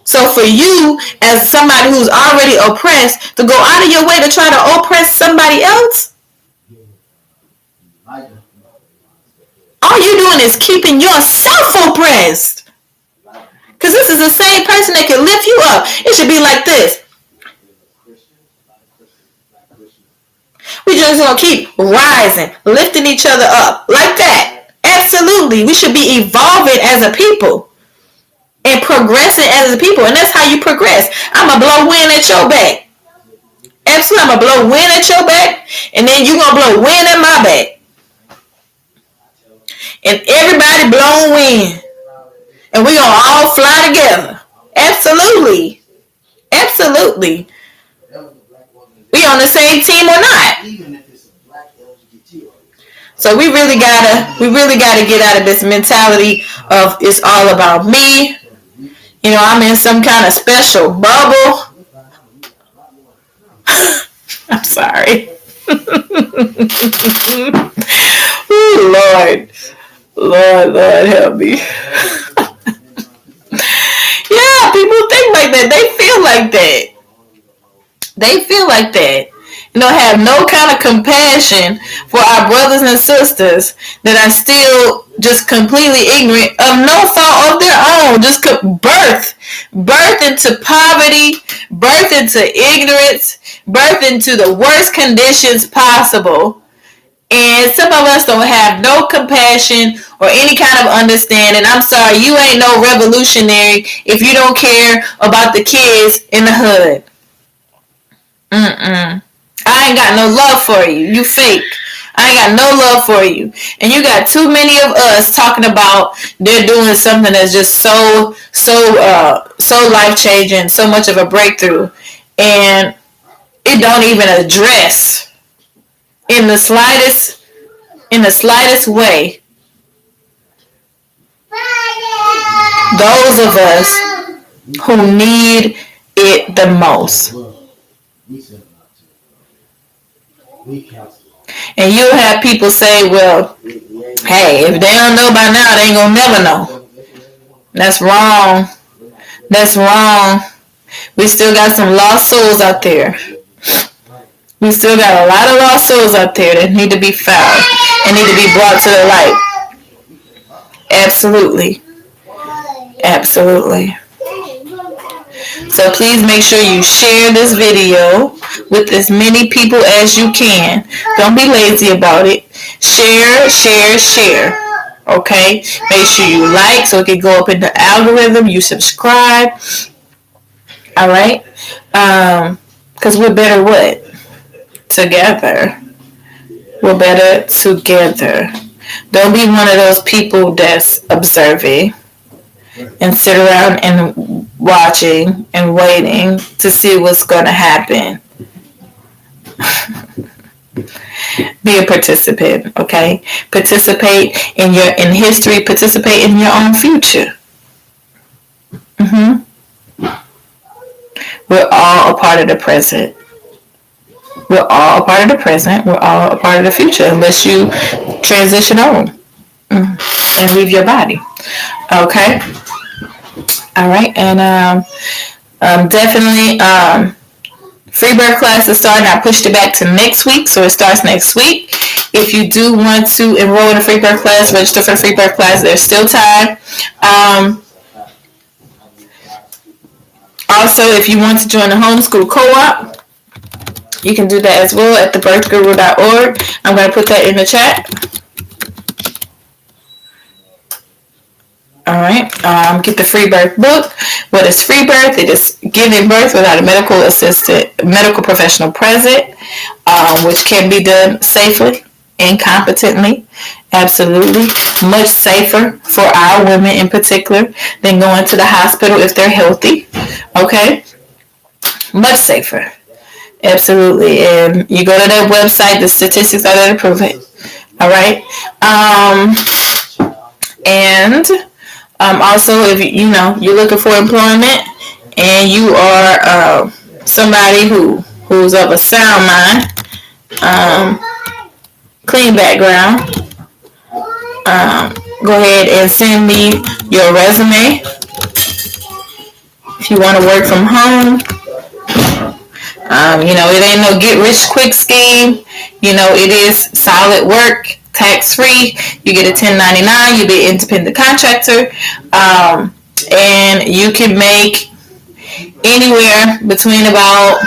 So for you, as somebody who's already oppressed, to go out of your way to try to oppress somebody else, all you're doing is keeping yourself oppressed. Because this is the same person that can lift you up. It should be like this. We just gonna keep rising, lifting each other up like that. Absolutely, we should be evolving as a people and progressing as a people, and that's how you progress. I'ma blow wind at your back. Absolutely, I'ma blow wind at your back, and then you gonna blow wind at my back, and everybody blowing wind, and we gonna all fly together. Absolutely, absolutely. We on the same team or not? So we really gotta get out of this mentality of it's all about me. You know, I'm in some kind of special bubble. I'm sorry. Ooh, Lord, help me. Yeah, people think like that. They feel like that. You know, have no kind of compassion for our brothers and sisters that are still just completely ignorant of no fault of their own. Just birth into poverty, birth into ignorance, birth into the worst conditions possible. And some of us don't have no compassion or any kind of understanding. I'm sorry, you ain't no revolutionary if you don't care about the kids in the hood. I ain't got no love for you. You fake. I ain't got no love for you. And you got too many of us talking about they're doing something that's just so life changing, so much of a breakthrough, and it don't even address in the slightest way those of us who need it the most. And you'll have people say, well, hey, if they don't know by now, they ain't gonna never know. That's wrong. That's wrong. We still got some lost souls out there. We still got a lot of lost souls out there that need to be found and need to be brought to the light. Absolutely. Absolutely. So please make sure you share this video with as many people as you can. Don't be lazy about it. Share. Okay? Make sure you like so it can go up in the algorithm. You subscribe. Alright? Because we're better what? Together. We're better together. Don't be one of those people that's observing and sit around and watching and waiting to see what's going to happen. Be a participant, okay? Participate in history. Participate in your own future. We're all a part of the present. We're all a part of the present. We're all a part of the future, unless you transition on and leave your body. Okay. All right, and definitely free birth class is starting. I pushed it back to next week, so it starts next week. If you do want to enroll in a free birth class, register for the free birth class. There's still time. Also, if you want to join the homeschool co-op, you can do that as well at thebirthguru.org. I'm going to put that in the chat. All right. Get the free birth book. What is free birth? It is giving birth without a medical professional present, which can be done safely and competently. Absolutely. Much safer for our women in particular than going to the hospital if they're healthy. Okay. Much safer. Absolutely. And you go to that website, the statistics are there to prove it. All right. And Also, if you're looking for employment and you are somebody who's of a sound mind, um, clean background, go ahead and send me your resume. If you want to work from home, it ain't no get rich quick scheme. It is solid work, tax free. You get a 1099. You be an independent contractor, and you can make anywhere between about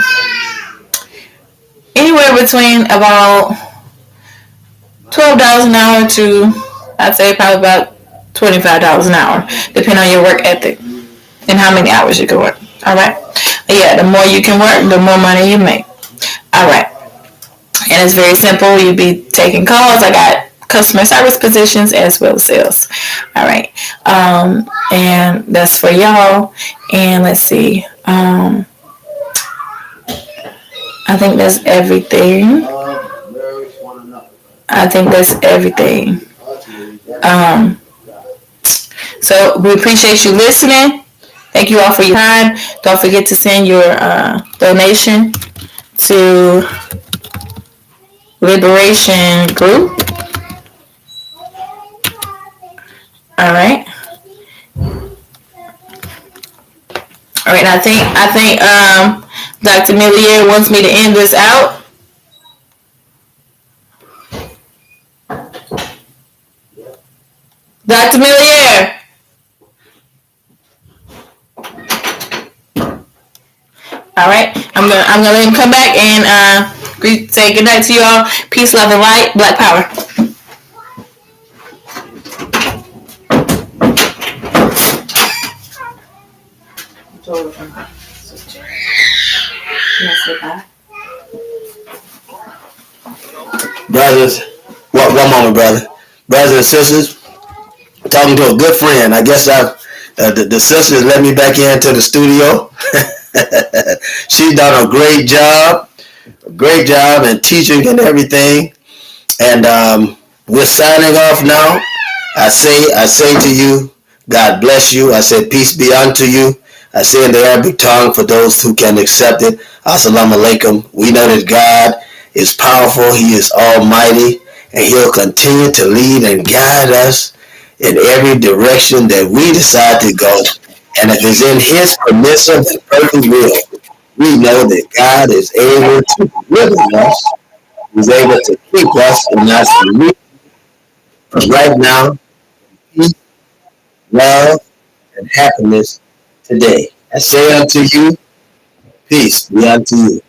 $12 an hour to, I'd say, probably about $25 an hour, depending on your work ethic and how many hours you can work. All right. Yeah, the more you can work, the more money you make. All right. And it's very simple. You be taking calls. I got customer service positions as well as sales. All right. And that's for y'all. And let's see. I think that's everything. So we appreciate you listening. Thank you all for your time. Don't forget to send your donation to Liberation Group. All right. All right. I think Dr. Millere wants me to end this out. Dr. Millere. All right. I'm gonna let him come back and say good night to you all. Peace, love, and light. Black power. Brothers, one moment, brother. Brothers and sisters, talking to a good friend. I guess the sisters let me back into the studio. She's done a great job in teaching and everything. And we're signing off now. I say to you, God bless you. I say peace be unto you. I say in the Arabic tongue for those who can accept it, Assalamu alaikum. We know that God is powerful. He is almighty. And he'll continue to lead and guide us in every direction that we decide to go. And if it's in his permissive and perfect will, we know that God is able to deliver us. He's able to keep us and not to leave us right now. Peace, love, and happiness today. I say unto you, peace be unto you.